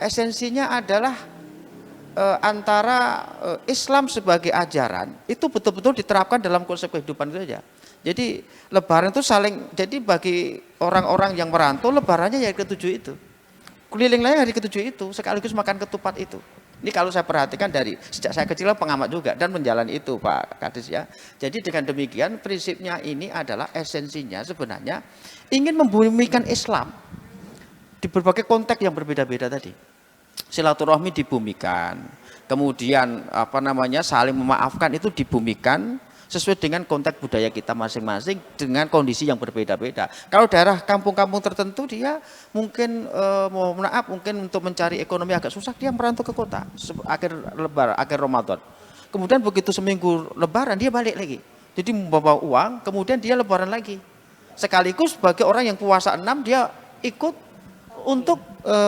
Speaker 2: esensinya adalah antara Islam sebagai ajaran itu betul-betul diterapkan dalam konsep kehidupan itu saja. Jadi lebaran itu jadi bagi orang-orang yang merantau lebarannya ya ke-7 itu. Keliling lagi hari ke-7 itu sekaligus makan ketupat itu. Ini kalau saya perhatikan dari sejak saya kecil pengamat juga dan menjalani itu Pak Kadis ya. Jadi dengan demikian prinsipnya ini adalah esensinya sebenarnya ingin membumikan Islam di berbagai konteks yang berbeda-beda tadi. Silaturahmi dibumikan, kemudian saling memaafkan itu dibumikan sesuai dengan konteks budaya kita masing-masing dengan kondisi yang berbeda-beda. Kalau daerah kampung-kampung tertentu dia mungkin mungkin untuk mencari ekonomi agak susah dia merantau ke kota akhir Ramadan. Kemudian begitu seminggu lebaran dia balik lagi. Jadi membawa uang, kemudian dia lebaran lagi. Sekaligus bagi orang yang puasa 6 dia ikut untuk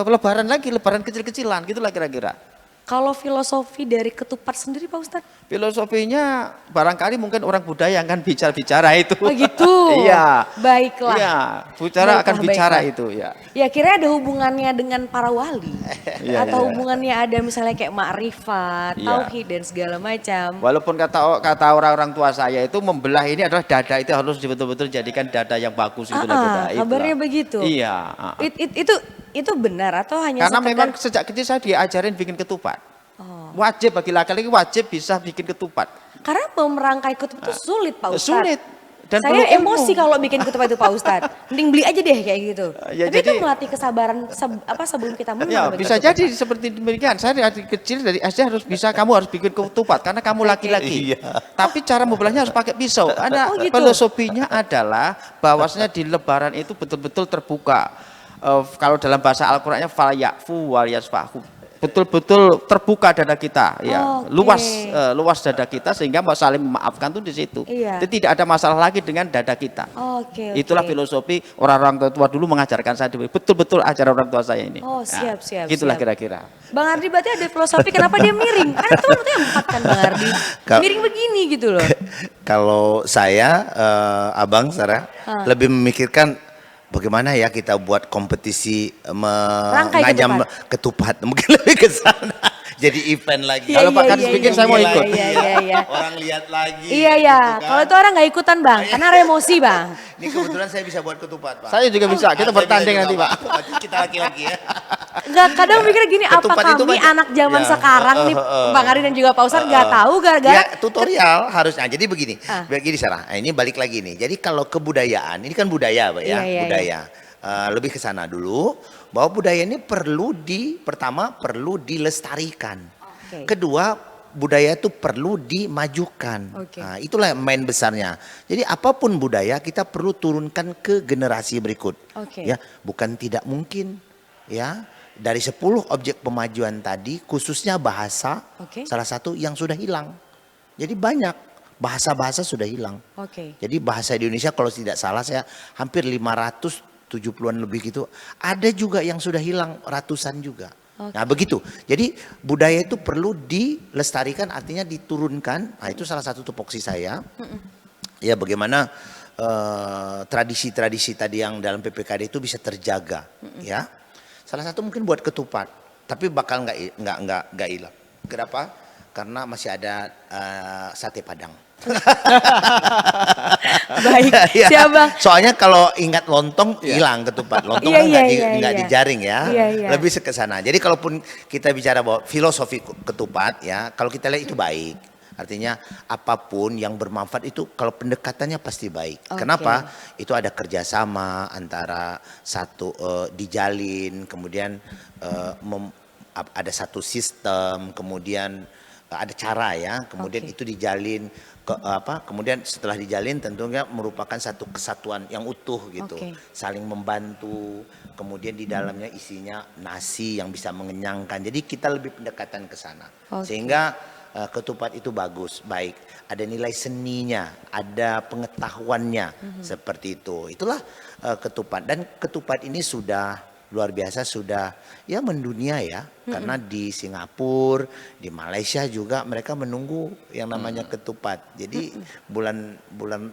Speaker 2: lebaran lagi, lebaran kecil-kecilan gitulah kira-kira.
Speaker 1: Kalau filosofi dari ketupat sendiri Pak Ustadz?
Speaker 2: Filosofinya barangkali mungkin orang budaya yang akan bicara itu.
Speaker 1: Oh gitu?
Speaker 2: Iya.
Speaker 1: Baiklah.
Speaker 2: Iya, akan bicara itu ya.
Speaker 1: Ya kira ada hubungannya dengan para wali?
Speaker 2: Iya,
Speaker 1: atau
Speaker 2: iya.
Speaker 1: hubungannya ada misalnya kayak ma'rifat,
Speaker 2: Iya.
Speaker 1: tauhid dan segala macam?
Speaker 2: Walaupun kata orang-orang tua saya itu membelah ini adalah dada itu harus betul-betul jadikan dada yang bagus itulah.
Speaker 1: Kabarnya begitu?
Speaker 2: Iya.
Speaker 1: Itu benar atau hanya
Speaker 2: Karena
Speaker 1: sekedar...
Speaker 2: memang sejak kecil saya diajarin bikin ketupat. Wajib bagi laki-laki wajib bisa bikin ketupat.
Speaker 1: Karena merangkai ketupat itu sulit Pak Ustadz.
Speaker 2: Sulit. Dan
Speaker 1: saya
Speaker 2: perlu
Speaker 1: emosi
Speaker 2: ilmu.
Speaker 1: kalau bikin ketupat itu Pak Ustadz. Mending beli aja deh kayak gitu.
Speaker 2: Ya,
Speaker 1: Tapi itu
Speaker 2: jadi-
Speaker 1: melatih kesabaran sebelum kita menang.
Speaker 2: Ya,
Speaker 1: bikin
Speaker 2: bisa
Speaker 1: ketupat.
Speaker 2: jadi seperti demikian. Saya dari kecil dari SD kamu harus bikin ketupat karena kamu laki-laki. Tapi cara membelahnya harus pakai pisau. Ada
Speaker 1: Oh, gitu.
Speaker 2: filosofinya adalah bahwasanya di lebaran itu betul-betul terbuka. Kalau dalam bahasa Al-Qur'annya fal ya'fu wal yasfahu. Betul-betul terbuka dada kita ya.
Speaker 1: Oke.
Speaker 2: Luas dada kita sehingga mau saling memaafkan tuh di situ.
Speaker 1: Iya.
Speaker 2: Jadi tidak ada masalah lagi dengan dada kita.
Speaker 1: Oke.
Speaker 2: Itulah filosofi orang-orang tua dulu mengajarkan saya betul-betul ajaran orang tua saya ini.
Speaker 1: Oh, siap, siap,
Speaker 2: Gitulah
Speaker 1: siap.
Speaker 2: kira-kira.
Speaker 1: Bang Ardi berarti ada filosofi kenapa dia miring? Karena itu menurutnya 4 kan Bang Ardi. Miring begini gitu loh.
Speaker 3: Kalau saya, Abang Sarah, lebih memikirkan bagaimana ya kita buat kompetisi
Speaker 1: Rangkai
Speaker 3: menganyam ketupat. Mungkin lebih ke sana. Jadi event lagi.
Speaker 2: Kalau Pak Kadis bikin, saya mau ikut.
Speaker 1: Iya.
Speaker 3: Orang lihat lagi.
Speaker 1: Iya.
Speaker 3: gitu kan.
Speaker 1: Kalau itu orang nggak ikutan Bang, karena emosi Bang.
Speaker 3: Ini kebetulan saya bisa buat ketupat, Pak.
Speaker 2: Saya juga bisa. Kita
Speaker 3: Saya
Speaker 2: bertanding
Speaker 3: bisa
Speaker 2: nanti,
Speaker 3: juga,
Speaker 2: Pak.
Speaker 3: Kita laki-laki ya.
Speaker 1: Enggak, kadang mikir gini, apa
Speaker 3: Ketupat itu
Speaker 1: kami
Speaker 3: banyak-
Speaker 1: anak zaman
Speaker 3: Ya.
Speaker 1: sekarang nih Bang Ardi dan juga Pak Ustadz nggak tahu gara-gara
Speaker 3: Ya, tutorial harusnya. Jadi begini,
Speaker 1: Ah.
Speaker 3: begini Sarah. Nah, ini balik lagi nih. Jadi kalau kebudayaan, ini kan budaya, Pak ya,
Speaker 1: Iya.
Speaker 3: budaya. Lebih ke sana dulu, bahwa budaya ini pertama perlu dilestarikan.
Speaker 1: Oke.
Speaker 3: Kedua, budaya itu perlu dimajukan.
Speaker 1: Oke.
Speaker 3: Nah, itulah yang main besarnya. Jadi apapun budaya kita perlu turunkan ke generasi berikut.
Speaker 1: Oke.
Speaker 3: Ya, bukan tidak mungkin ya. Dari 10 objek pemajuan tadi, khususnya bahasa,
Speaker 1: Oke.
Speaker 3: salah satu yang sudah hilang. Jadi banyak bahasa-bahasa sudah hilang.
Speaker 1: Oke.
Speaker 3: Jadi bahasa di Indonesia kalau tidak salah saya hampir 570-an lebih gitu. Ada juga yang sudah hilang ratusan juga.
Speaker 1: Oke.
Speaker 3: Nah begitu. Jadi budaya itu perlu dilestarikan artinya diturunkan. Nah itu salah satu tupoksi saya. Ya bagaimana tradisi-tradisi tadi yang dalam PPKD itu bisa terjaga, ya. Salah satu mungkin buat ketupat, tapi bakal nggak hilang. Kenapa? Karena masih ada sate Padang.
Speaker 1: Baik,
Speaker 3: Ya,
Speaker 1: siap Bang.
Speaker 3: soalnya kalau ingat lontong hilang ketupat. Lontong
Speaker 1: Iya,
Speaker 3: kan
Speaker 1: iya,
Speaker 3: nggak
Speaker 1: iya.
Speaker 3: dijaring ya.
Speaker 1: Iya, iya.
Speaker 3: Lebih ke sana. Jadi kalaupun kita bicara bahwa filosofi ketupat ya, kalau kita lihat itu baik. Artinya apapun yang bermanfaat itu kalau pendekatannya pasti baik.
Speaker 1: Oke.
Speaker 3: Kenapa? Itu ada kerjasama antara satu dijalin, kemudian ada satu sistem, kemudian ada cara ya, kemudian
Speaker 1: Oke.
Speaker 3: itu dijalin kemudian setelah dijalin tentunya merupakan satu kesatuan yang utuh gitu,
Speaker 1: Oke.
Speaker 3: saling membantu, kemudian di dalamnya isinya nasi yang bisa mengenyangkan. Jadi kita lebih pendekatan ke sana,
Speaker 1: Oke.
Speaker 3: sehingga ketupat itu bagus, baik. Ada nilai seninya, ada pengetahuannya seperti itu. Itulah ketupat, dan ketupat ini sudah luar biasa, sudah ya mendunia ya, karena di Singapura, di Malaysia juga mereka menunggu yang namanya ketupat. Jadi bulan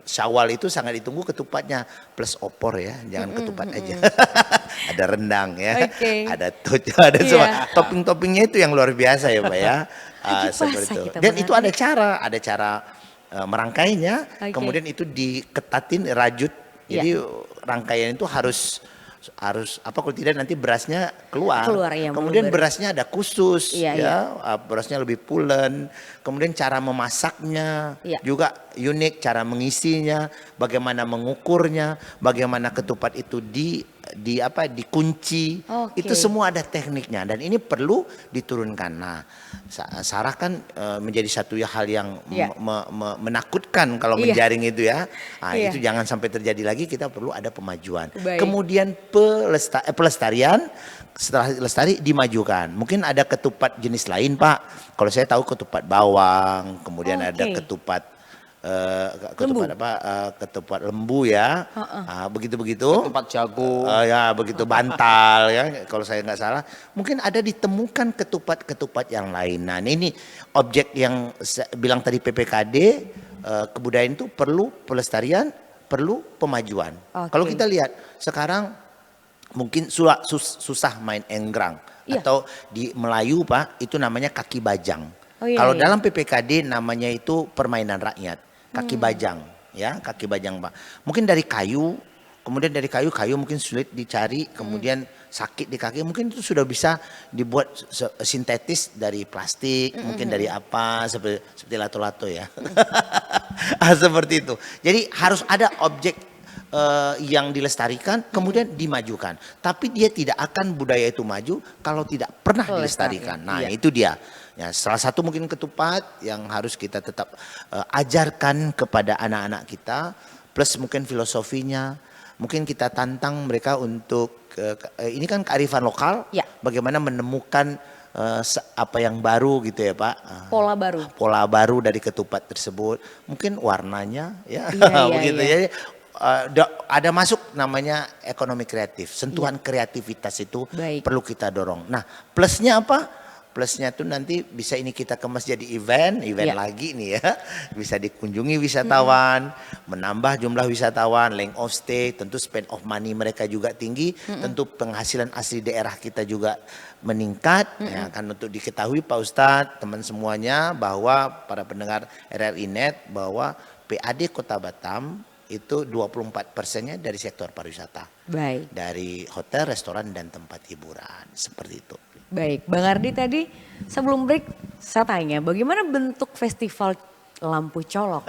Speaker 3: Syawal itu sangat ditunggu ketupatnya, plus opor ya, jangan ketupat aja. Ada rendang ya,
Speaker 1: Oke.
Speaker 3: ada ada semua
Speaker 1: Iya.
Speaker 3: topping-toppingnya itu yang luar biasa ya Pak ya.
Speaker 1: Lagi puasa
Speaker 3: Seperti itu.
Speaker 1: kita
Speaker 3: Dan itu
Speaker 1: mengenai.
Speaker 3: ada cara merangkainya,
Speaker 1: Oke.
Speaker 3: kemudian itu diketatin rajut. Jadi rangkaian itu harus apa, kalau tidak nanti berasnya keluar.
Speaker 1: Keluar, ya,
Speaker 3: Kemudian
Speaker 1: meluber.
Speaker 3: berasnya ada khusus
Speaker 1: Iya,
Speaker 3: ya, berasnya lebih pulen. Kemudian cara memasaknya
Speaker 1: Iya.
Speaker 3: juga unik, cara mengisinya, bagaimana mengukurnya, bagaimana ketupat itu dikunci.
Speaker 1: Oke.
Speaker 3: Itu semua ada tekniknya, dan ini perlu diturunkan. Nah, Sarah kan menjadi satu hal yang
Speaker 1: Iya.
Speaker 3: menakutkan kalau
Speaker 1: Iya.
Speaker 3: menjaring itu ya. Nah,
Speaker 1: Iya.
Speaker 3: itu jangan sampai terjadi lagi, kita perlu ada pemajuan.
Speaker 1: Baik.
Speaker 3: Kemudian pelestarian, setelah lestari dimajukan. Mungkin ada ketupat jenis lain Pak. Kalau saya tahu ketupat bawang, kemudian ada
Speaker 1: Oke.
Speaker 3: ketupat
Speaker 1: Lembu.
Speaker 3: ketupat lembu ya. Begitu-begitu.
Speaker 2: Ketupat jagung.
Speaker 3: Ya begitu, bantal ya, kalau saya nggak salah. Mungkin ada ditemukan ketupat-ketupat yang lain. Nah ini objek yang saya bilang tadi, PPKD, kebudayaan itu perlu pelestarian, perlu pemajuan.
Speaker 1: Oke.
Speaker 3: Kalau kita lihat sekarang mungkin susah main enggrang.
Speaker 1: Iya.
Speaker 3: Atau di Melayu Pak itu namanya kaki bajang.
Speaker 1: Oh, iya,
Speaker 3: Kalau
Speaker 1: iya.
Speaker 3: dalam PPKD namanya itu permainan rakyat, kaki bajang ya, kaki bajang Pak. Mungkin dari kayu, kemudian dari kayu mungkin sulit dicari, kemudian sakit di kaki, mungkin itu sudah bisa dibuat sintetis dari plastik, mungkin dari apa, seperti lato-lato ya. Seperti itu. Jadi harus ada objek yang dilestarikan kemudian dimajukan. Tapi dia tidak akan budaya itu maju kalau tidak pernah dilestarikan. Nah,
Speaker 1: Iya.
Speaker 3: itu dia. Ya, salah satu mungkin ketupat yang harus kita tetap ajarkan kepada anak-anak kita, plus mungkin filosofinya. Mungkin kita tantang mereka untuk ini kan kearifan lokal,
Speaker 1: Ya.
Speaker 3: bagaimana menemukan apa yang baru gitu ya Pak.
Speaker 1: Pola baru.
Speaker 3: Pola baru dari ketupat tersebut, mungkin warnanya ya,
Speaker 1: Iya, iya,
Speaker 3: begitu
Speaker 1: iya.
Speaker 3: ya. Ada masuk namanya ekonomi kreatif, sentuhan kreativitas itu
Speaker 1: Baik.
Speaker 3: perlu kita dorong. Nah, plusnya apa? Plusnya tuh nanti bisa ini kita kemas jadi event
Speaker 1: Ya.
Speaker 3: lagi nih ya, bisa dikunjungi wisatawan, menambah jumlah wisatawan, length of stay, tentu spend of money mereka juga tinggi, tentu penghasilan asli daerah kita juga meningkat. Ya, kan untuk diketahui Pak Ustadz, teman semuanya, bahwa para pendengar RRI Net, bahwa PAD Kota Batam itu 24%-nya dari sektor pariwisata.
Speaker 1: Baik.
Speaker 3: Dari hotel, restoran, dan tempat hiburan. Seperti itu.
Speaker 1: Baik, Bang Ardi tadi sebelum break saya tanya bagaimana bentuk festival lampu colok?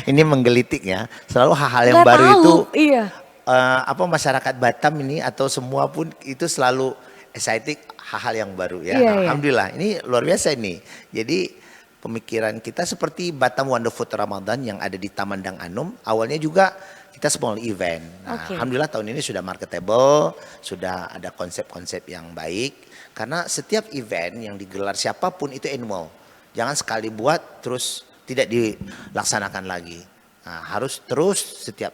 Speaker 3: Ini menggelitik ya. Selalu hal-hal yang
Speaker 1: Nggak
Speaker 3: baru
Speaker 1: tahu,
Speaker 3: itu
Speaker 1: iya.
Speaker 3: Masyarakat Batam ini atau semua pun itu selalu excited hal-hal yang baru ya.
Speaker 1: Iya, iya.
Speaker 3: Alhamdulillah, ini luar biasa ini. Jadi pemikiran kita seperti Batam Wonderful Ramadan yang ada di Taman Dang Anum, awalnya juga kita small event. Nah,
Speaker 1: Oke.
Speaker 3: Alhamdulillah tahun ini sudah marketable, sudah ada konsep-konsep yang baik. Karena setiap event yang digelar siapapun itu annual. Jangan sekali buat terus tidak dilaksanakan lagi. Nah, harus terus setiap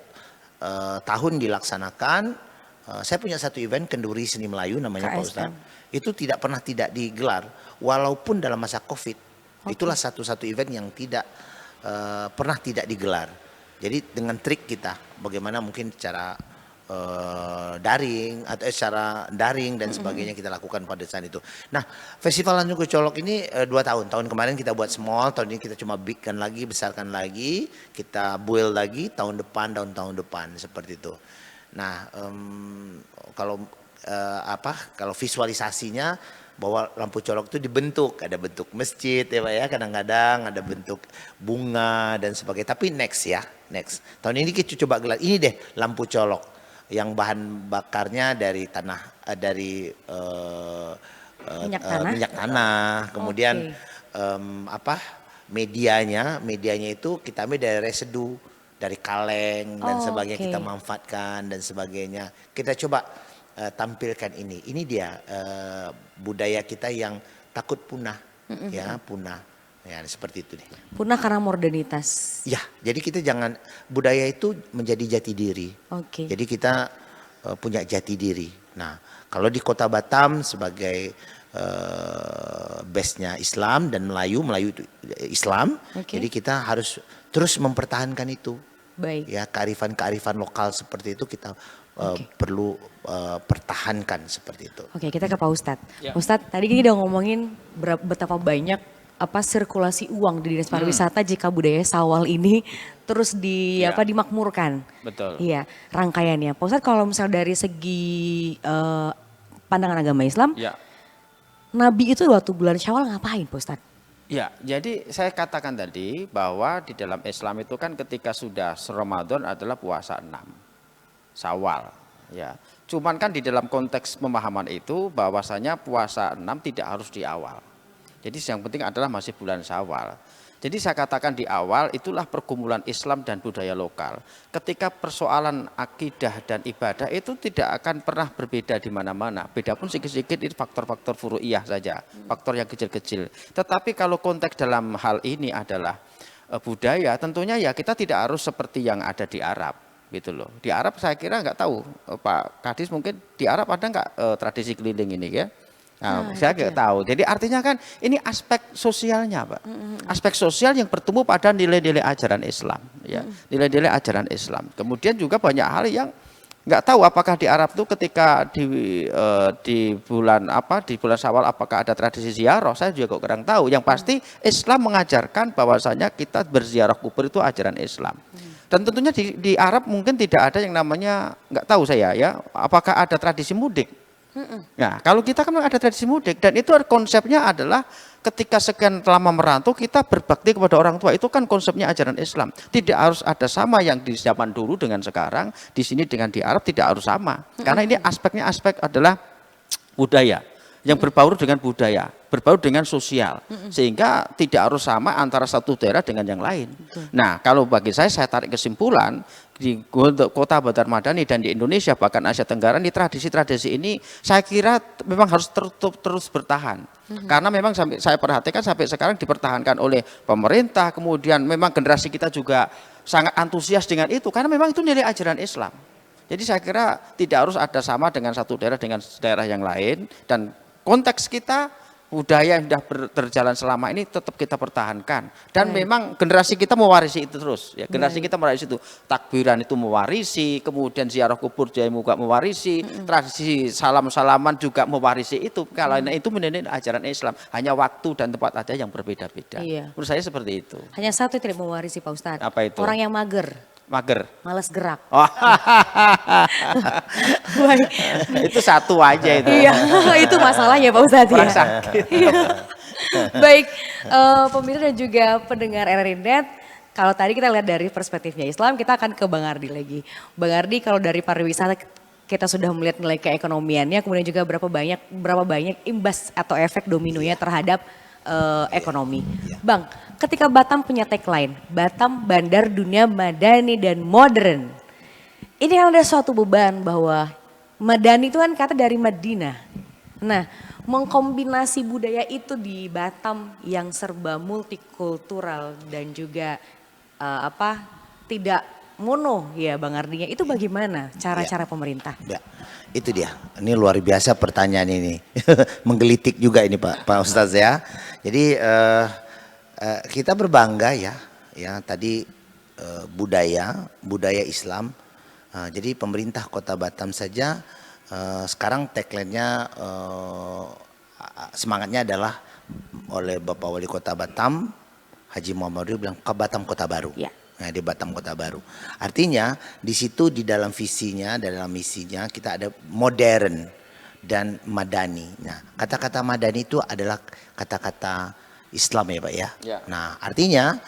Speaker 3: tahun dilaksanakan. Saya punya satu event Kenduri Seni Melayu namanya Pak
Speaker 1: KSM.
Speaker 3: Ustadz. Itu tidak pernah tidak digelar walaupun dalam masa Covid. Itulah satu-satu event yang tidak pernah tidak digelar. Jadi dengan trik kita, bagaimana mungkin secara daring atau secara daring dan sebagainya kita lakukan pada saat itu. Nah, Festival Lanjung Colok ini 2 tahun. Tahun kemarin kita buat small, tahun ini kita cuma bigkan lagi, besarkan lagi, kita build lagi tahun tahun depan seperti itu. Nah, kalau kalau visualisasinya bahwa lampu colok itu dibentuk, ada bentuk masjid ya Pak ya, kadang-kadang ada bentuk bunga dan sebagainya. Tapi next. Tahun ini kita coba gelar ini deh, lampu colok yang bahan bakarnya dari tanah minyak tanah. Kemudian medianya itu kita ambil dari residu, dari kaleng dan sebagainya, kita manfaatkan dan sebagainya. Kita coba tampilkan ini. Ini dia budaya kita yang takut punah, punah. Ya, seperti itu deh.
Speaker 1: Punah karena modernitas.
Speaker 3: Ya, jadi kita jangan, budaya itu menjadi jati diri. Jadi kita punya jati diri. Nah, kalau di Kota Batam sebagai base-nya Islam dan Melayu itu Islam. Jadi kita harus terus mempertahankan itu.
Speaker 1: Baik.
Speaker 3: Ya, kearifan lokal seperti itu kita perlu pertahankan seperti itu.
Speaker 1: Oke, kita ke Pak Ustadz. Ustadz, tadi kita udah ngomongin betapa banyak sirkulasi uang di Dinas Pariwisata jika budaya Sawal ini terus dimakmurkan.
Speaker 2: Betul.
Speaker 1: Iya, rangkaiannya. Pak Ustadz, kalau misalnya dari segi pandangan agama Islam, Nabi itu waktu bulan Syawal ngapain, Pak Ustadz?
Speaker 2: Ya, jadi saya katakan tadi bahwa di dalam Islam itu kan ketika sudah Ramadan adalah puasa 6 Syawal. Ya, cuman kan di dalam konteks pemahaman itu bahwasanya puasa 6 tidak harus di awal. Jadi yang penting adalah masih bulan Syawal. Jadi saya katakan di awal itulah pergumulan Islam dan budaya lokal. Ketika persoalan akidah dan ibadah itu tidak akan pernah berbeda di mana-mana. Beda pun sedikit-sedikit itu faktor-faktor furu'iyah saja, faktor yang kecil-kecil. Tetapi kalau konteks dalam hal ini adalah budaya, tentunya ya kita tidak harus seperti yang ada di Arab. Gitu loh. Di Arab saya kira nggak tahu, Pak Kadis mungkin di Arab ada nggak tradisi keliling ini ya? Nah, saya nggak tahu. Jadi artinya kan ini aspek sosialnya, Pak. Aspek sosial yang bertemu pada nilai-nilai ajaran Islam, ya. Nilai-nilai ajaran Islam. Kemudian juga banyak hal yang nggak tahu apakah di Arab itu ketika di bulan Syawal apakah ada tradisi ziarah, saya juga kok kurang tahu. Yang pasti Islam mengajarkan bahwasanya kita berziarah kubur itu ajaran Islam. Dan tentunya di Arab mungkin tidak ada yang namanya, nggak tahu saya ya, apakah ada tradisi mudik. Nah, kalau kita kan ada tradisi mudik dan itu konsepnya adalah ketika sekian lama merantau kita berbakti kepada orang tua, itu kan konsepnya ajaran Islam. Tidak harus ada sama yang di zaman dulu dengan sekarang, di sini dengan di Arab tidak harus sama. Karena ini aspeknya aspek adalah budaya yang berbaur dengan budaya, berbaur dengan sosial, sehingga tidak harus sama antara satu daerah dengan yang lain. Nah, kalau bagi saya tarik kesimpulan di Kota Batam Madani dan di Indonesia bahkan Asia Tenggara, di tradisi-tradisi ini saya kira memang harus terus bertahan. Karena memang saya perhatikan sampai sekarang dipertahankan oleh pemerintah, kemudian memang generasi kita juga sangat antusias dengan itu karena memang itu nilai ajaran Islam. Jadi saya kira tidak harus ada sama dengan satu daerah dengan daerah yang lain, dan konteks kita budaya yang sudah terjalan selama ini tetap kita pertahankan, dan memang generasi kita mewarisi itu terus ya. Generasi kita mewarisi itu, takbiran itu mewarisi, kemudian ziarah kubur juga mewarisi, tradisi salam-salaman juga mewarisi itu. Kalau itu menjadi ajaran Islam, hanya waktu dan tempat aja yang berbeda-beda. Menurut saya seperti itu.
Speaker 1: Hanya satu yang tidak mewarisi, Pak Ustadz.
Speaker 2: Apa itu?
Speaker 1: Orang yang mager. Malas gerak.
Speaker 2: Baik. Itu satu aja itu.
Speaker 1: Iya, itu masalahnya Pak Ustadz ya. Iya. Baik, pemirsa dan juga pendengar RRI.net, kalau tadi kita lihat dari perspektifnya Islam, kita akan ke Bang Ardi lagi. Bang Ardi, kalau dari pariwisata kita sudah melihat nilai keekonomiannya, kemudian juga berapa banyak imbas atau efek dominonya terhadap ekonomi. Bang, ketika Batam punya tagline, Batam Bandar Dunia Madani dan Modern. Ini kan ada suatu beban bahwa Madani itu kan kata dari Madinah. Nah, mengkombinasi budaya itu di Batam yang serba multikultural dan juga tidak mono ya Bang Ardinya, itu bagaimana cara-cara pemerintah? Ya,
Speaker 3: itu dia. Ini luar biasa pertanyaan ini. Menggelitik juga ini Pak Ustadz ya. Jadi kita berbangga ya tadi budaya Islam. Jadi pemerintah Kota Batam saja sekarang tagline-nya semangatnya adalah oleh Bapak Wali Kota Batam Haji Muhammad Nuril bilang ke Batam Kota Baru.
Speaker 1: Ya.
Speaker 3: Nah, di Batam Kota Baru. Artinya di situ di dalam visinya, dalam misinya kita ada modern dan madani. Nah, kata-kata madani itu adalah kata-kata Islam ya Pak ya.
Speaker 2: Ya.
Speaker 3: Nah, artinya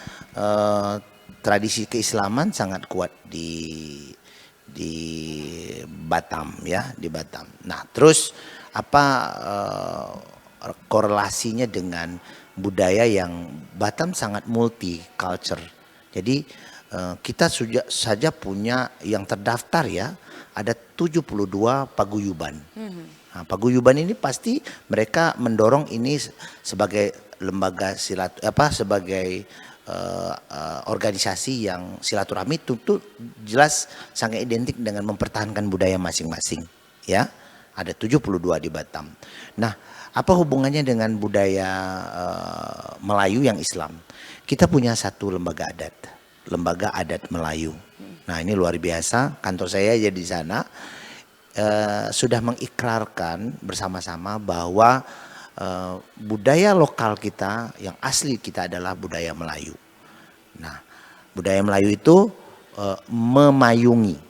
Speaker 3: tradisi keislaman sangat kuat di Batam ya, di Batam. Nah, terus apa korelasinya dengan budaya yang Batam sangat multi culture. Jadi kita sudah saja punya yang terdaftar ya, ada 72 paguyuban. Nah, paguyuban ini pasti mereka mendorong ini sebagai lembaga sebagai organisasi yang silaturahmi itu jelas sangat identik dengan mempertahankan budaya masing-masing ya. Ada 72 di Batam. Nah, apa hubungannya dengan budaya Melayu yang Islam? Kita punya satu lembaga adat Melayu. Nah, ini luar biasa, kantor saya aja di sana sudah mengikrarkan bersama-sama bahwa budaya lokal kita yang asli kita adalah budaya Melayu. Nah, budaya Melayu itu memayungi.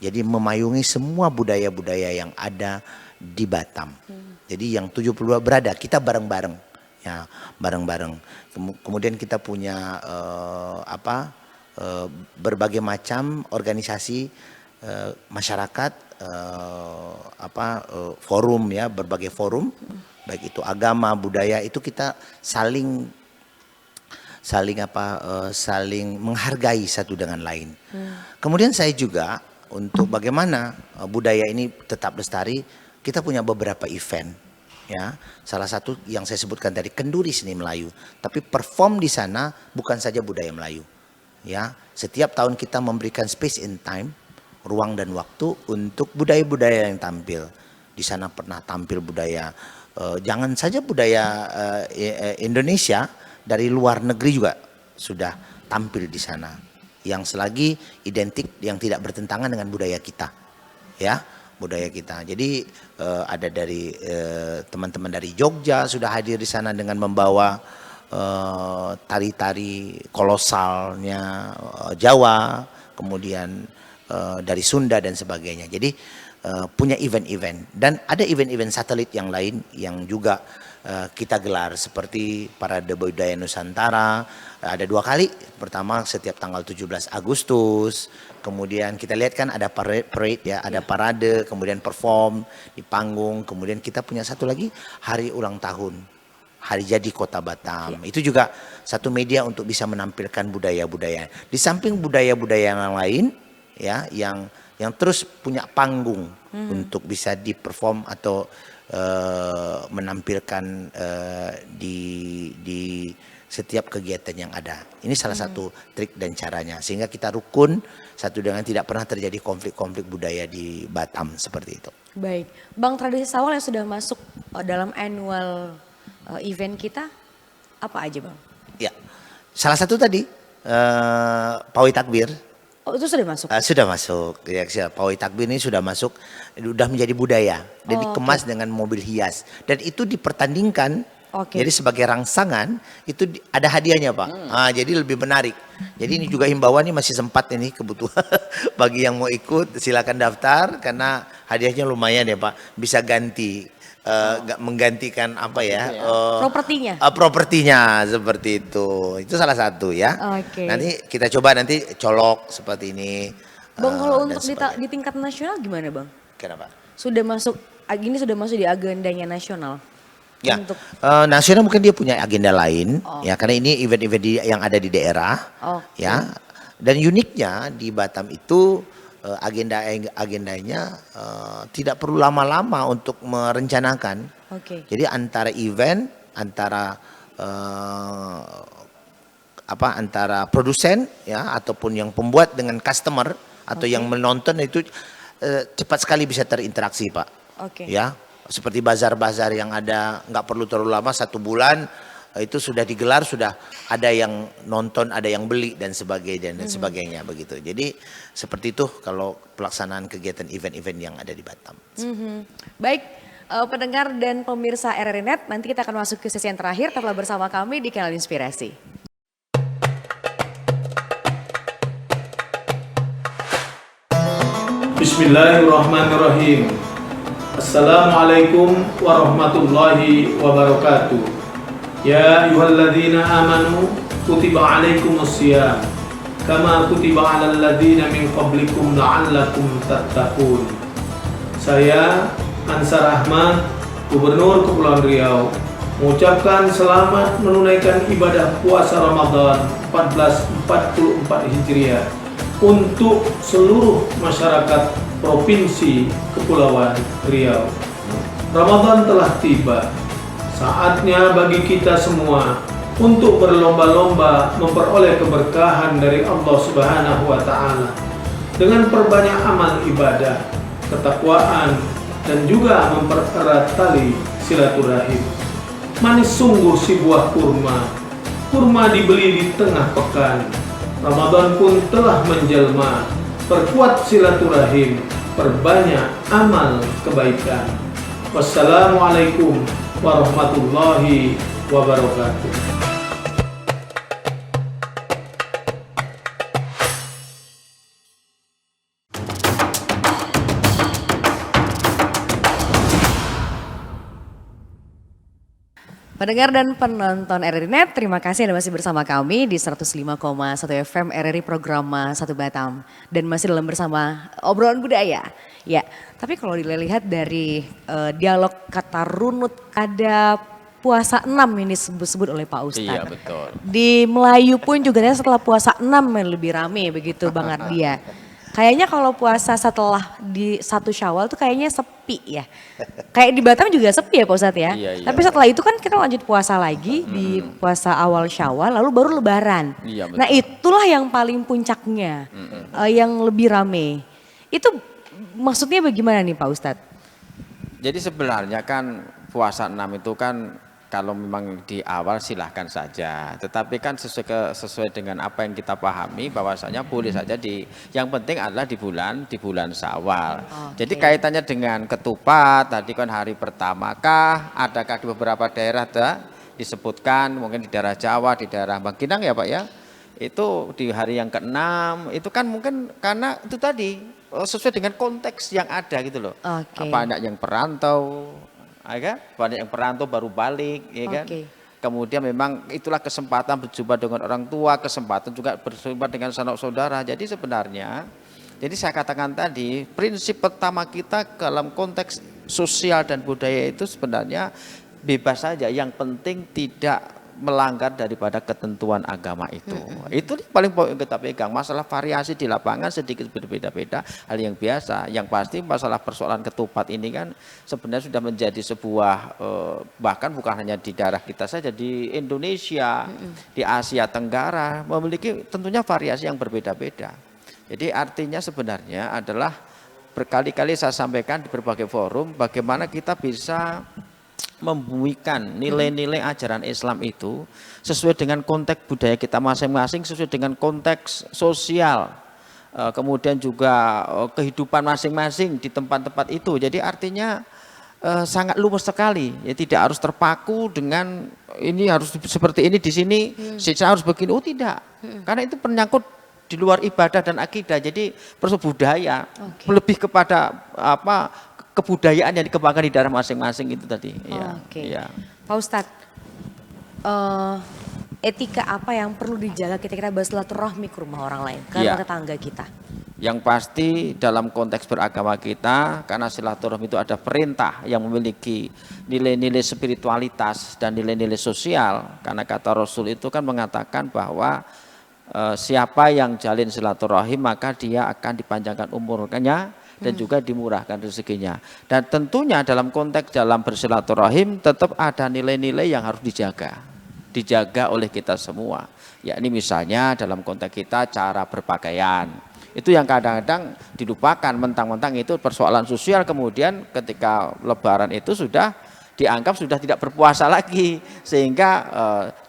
Speaker 3: Jadi memayungi semua budaya-budaya yang ada di Batam. Jadi yang 72 berada, kita bareng-bareng. Ya, bareng-bareng. Kemudian kita punya berbagai macam organisasi masyarakat, forum ya, berbagai forum, baik itu agama, budaya, itu kita saling menghargai satu dengan lain. Kemudian saya juga untuk bagaimana budaya ini tetap lestari, kita punya beberapa event ya. Salah satu yang saya sebutkan tadi Kenduri Seni Melayu, tapi perform di sana bukan saja budaya Melayu. Ya, setiap tahun kita memberikan space and time, ruang dan waktu untuk budaya-budaya yang tampil. Di sana pernah tampil budaya jangan saja budaya Indonesia, dari luar negeri juga sudah tampil di sana. Yang selagi identik yang tidak bertentangan dengan budaya kita. Ya, budaya kita. Jadi ada dari teman-teman dari Jogja sudah hadir di sana dengan membawa tari-tari kolosalnya Jawa, kemudian dari Sunda dan sebagainya. Jadi punya event-event, dan ada event-event satelit yang lain yang juga kita gelar seperti Parade Budaya Nusantara, ada 2 kali. Pertama setiap tanggal 17 Agustus, kemudian kita lihat kan ada parade ya, ada parade, kemudian perform di panggung, kemudian kita punya satu lagi hari ulang tahun, hari jadi Kota Batam. Itu juga satu media untuk bisa menampilkan budaya-budaya. Di samping budaya-budaya yang lain ya, yang terus punya panggung untuk bisa diperform atau menampilkan di setiap kegiatan yang ada. Ini salah satu trik dan caranya, sehingga kita rukun satu dengan tidak pernah terjadi konflik-konflik budaya di Batam seperti itu.
Speaker 1: Baik, Bang, tradisi Sawal yang sudah masuk dalam annual event kita apa aja Bang?
Speaker 3: Ya, salah satu tadi Pawai Takbir.
Speaker 1: Oh, itu sudah masuk?
Speaker 3: Sudah masuk. Ya, Pawai Takbir ini sudah masuk, sudah menjadi budaya dan dikemas dengan mobil hias, dan itu dipertandingkan. Jadi sebagai rangsangan itu ada hadiahnya Pak. Jadi lebih menarik. Jadi ini juga himbauan, ini masih sempat ini kebutuhan bagi yang mau ikut silakan daftar, karena hadiahnya lumayan ya Pak. Bisa ganti menggantikan apa ya? Propertinya seperti itu. Itu salah satu ya. Nanti kita coba nanti colok seperti ini.
Speaker 1: Bang, kalau untuk di tingkat nasional gimana Bang?
Speaker 3: Kenapa?
Speaker 1: Sudah masuk di agendanya nasional.
Speaker 3: Ya, nasional mungkin dia punya agenda lain, ya, karena ini event-event yang ada di daerah, ya. Dan uniknya di Batam itu agendanya tidak perlu lama-lama untuk merencanakan. Jadi antara event, antara produsen, ya, ataupun yang pembuat dengan customer atau yang menonton itu cepat sekali bisa terinteraksi Pak. Ya. Seperti bazar-bazar yang ada, nggak perlu terlalu lama, 1 bulan itu sudah digelar, sudah ada yang nonton, ada yang beli dan sebagainya begitu. Jadi seperti itu kalau pelaksanaan kegiatan event-event yang ada di Batam.
Speaker 1: Baik, pendengar dan pemirsa RRI Net, nanti kita akan masuk ke sesi yang terakhir. Tetaplah bersama kami di Kanal Inspirasi.
Speaker 5: Bismillahirrahmanirrahim. Assalamualaikum warahmatullahi wabarakatuh. Ya ayyuhalladzina amanu kutiba alaikumusiyam kama kutiba alal ladzina min qablikum la'allakum tattaqun. Saya Ansar Ahmad, Gubernur Kepulauan Riau, mengucapkan selamat menunaikan ibadah puasa Ramadan 1444 Hijriah untuk seluruh masyarakat Provinsi Kepulauan Riau. Ramadan telah tiba. Saatnya bagi kita semua untuk berlomba-lomba memperoleh keberkahan dari Allah Subhanahu wa Ta'ala dengan perbanyak amal ibadah, ketakwaan, dan juga mempererat tali silaturahim. Manis sungguh si buah kurma, kurma dibeli di tengah pekan. Ramadan pun telah menjelma, perkuat silaturahim, perbanyak amal kebaikan. Wassalamualaikum warahmatullahi wabarakatuh.
Speaker 1: Pendengar dan penonton RRI Net, terima kasih Anda masih bersama kami di 105,1 FM RRI Program 1 Batam. Dan masih dalam bersama obrolan budaya. Ya, tapi kalau dilihat dari dialog kata runut, ada puasa 6 ini disebut oleh Pak Ustadz.
Speaker 2: Iya betul.
Speaker 1: Di Melayu pun juga setelah puasa 6 yang lebih rame begitu Bang Ardia. Kayaknya kalau puasa setelah di 1 Syawal tuh kayaknya sepi ya. Kayak di Batam juga sepi ya Pak Ustadz ya.
Speaker 2: Iya, iya.
Speaker 1: Tapi setelah itu kan kita lanjut puasa lagi di puasa awal Syawal lalu baru Lebaran.
Speaker 2: Iya, betul.
Speaker 1: Nah itulah yang paling puncaknya, yang lebih rame. Itu maksudnya bagaimana nih Pak Ustadz?
Speaker 2: Jadi sebenarnya kan puasa 6 itu kan kalau memang di awal silahkan saja, tetapi kan sesuai dengan apa yang kita pahami bahwasanya boleh saja yang penting adalah di bulan Syawal.
Speaker 1: Oke.
Speaker 2: Jadi kaitannya dengan ketupat tadi kan hari pertama kah, adakah di beberapa daerah disebutkan mungkin di daerah Jawa, di daerah Bangkinang ya Pak ya, itu di hari yang ke-6 itu kan mungkin karena itu tadi sesuai dengan konteks yang ada gitu loh.
Speaker 1: Oke.
Speaker 2: Banyak yang perantau, ya kan? Banyak yang perantau baru balik, ya kan?
Speaker 1: Oke.
Speaker 2: Kemudian memang itulah kesempatan berjumpa dengan orang tua, kesempatan juga berjumpa dengan sanak saudara. Jadi sebenarnya, jadi saya katakan tadi, prinsip pertama kita dalam konteks sosial dan budaya itu sebenarnya bebas saja. Yang penting tidak melanggar daripada ketentuan agama itu. Itu paling poin kita pegang. Masalah variasi di lapangan sedikit berbeda-beda, hal yang biasa. Yang pasti masalah persoalan ketupat ini kan sebenarnya sudah menjadi sebuah bahkan bukan hanya di daerah kita saja, di Indonesia, di Asia Tenggara memiliki tentunya variasi yang berbeda-beda. Jadi artinya sebenarnya adalah berkali-kali saya sampaikan di berbagai forum bagaimana kita bisa membumikan nilai-nilai ajaran Islam itu sesuai dengan konteks budaya kita masing-masing, sesuai dengan konteks sosial, kemudian juga kehidupan masing-masing di tempat-tempat itu. Jadi artinya sangat luas sekali, ya tidak harus terpaku dengan ini harus seperti ini di sini, saya harus begini. Oh tidak, karena itu menyangkut di luar ibadah dan akidah. Jadi persoalan budaya lebih kepada apa? Kebudayaan yang dikembangkan di daerah masing-masing itu tadi.
Speaker 1: Oke.
Speaker 2: Ya.
Speaker 1: Pak Ustadz, etika apa yang perlu dijaga ketika kita bersilaturahmi ke rumah orang lain, ke
Speaker 2: Ya.
Speaker 1: tetangga kita?
Speaker 2: Yang pasti dalam konteks beragama kita, karena silaturahmi itu ada perintah yang memiliki nilai-nilai spiritualitas dan nilai-nilai sosial. Karena kata Rasul itu kan mengatakan bahwa siapa yang jalin silaturahim maka dia akan dipanjangkan umurnya dan juga dimurahkan rezekinya. Dan tentunya dalam konteks dalam bersilaturahim tetap ada nilai-nilai yang harus dijaga oleh kita semua. Yakni misalnya dalam konteks kita cara berpakaian. Itu yang kadang-kadang dilupakan, mentang-mentang itu persoalan sosial, kemudian ketika lebaran itu sudah dianggap sudah tidak berpuasa lagi, sehingga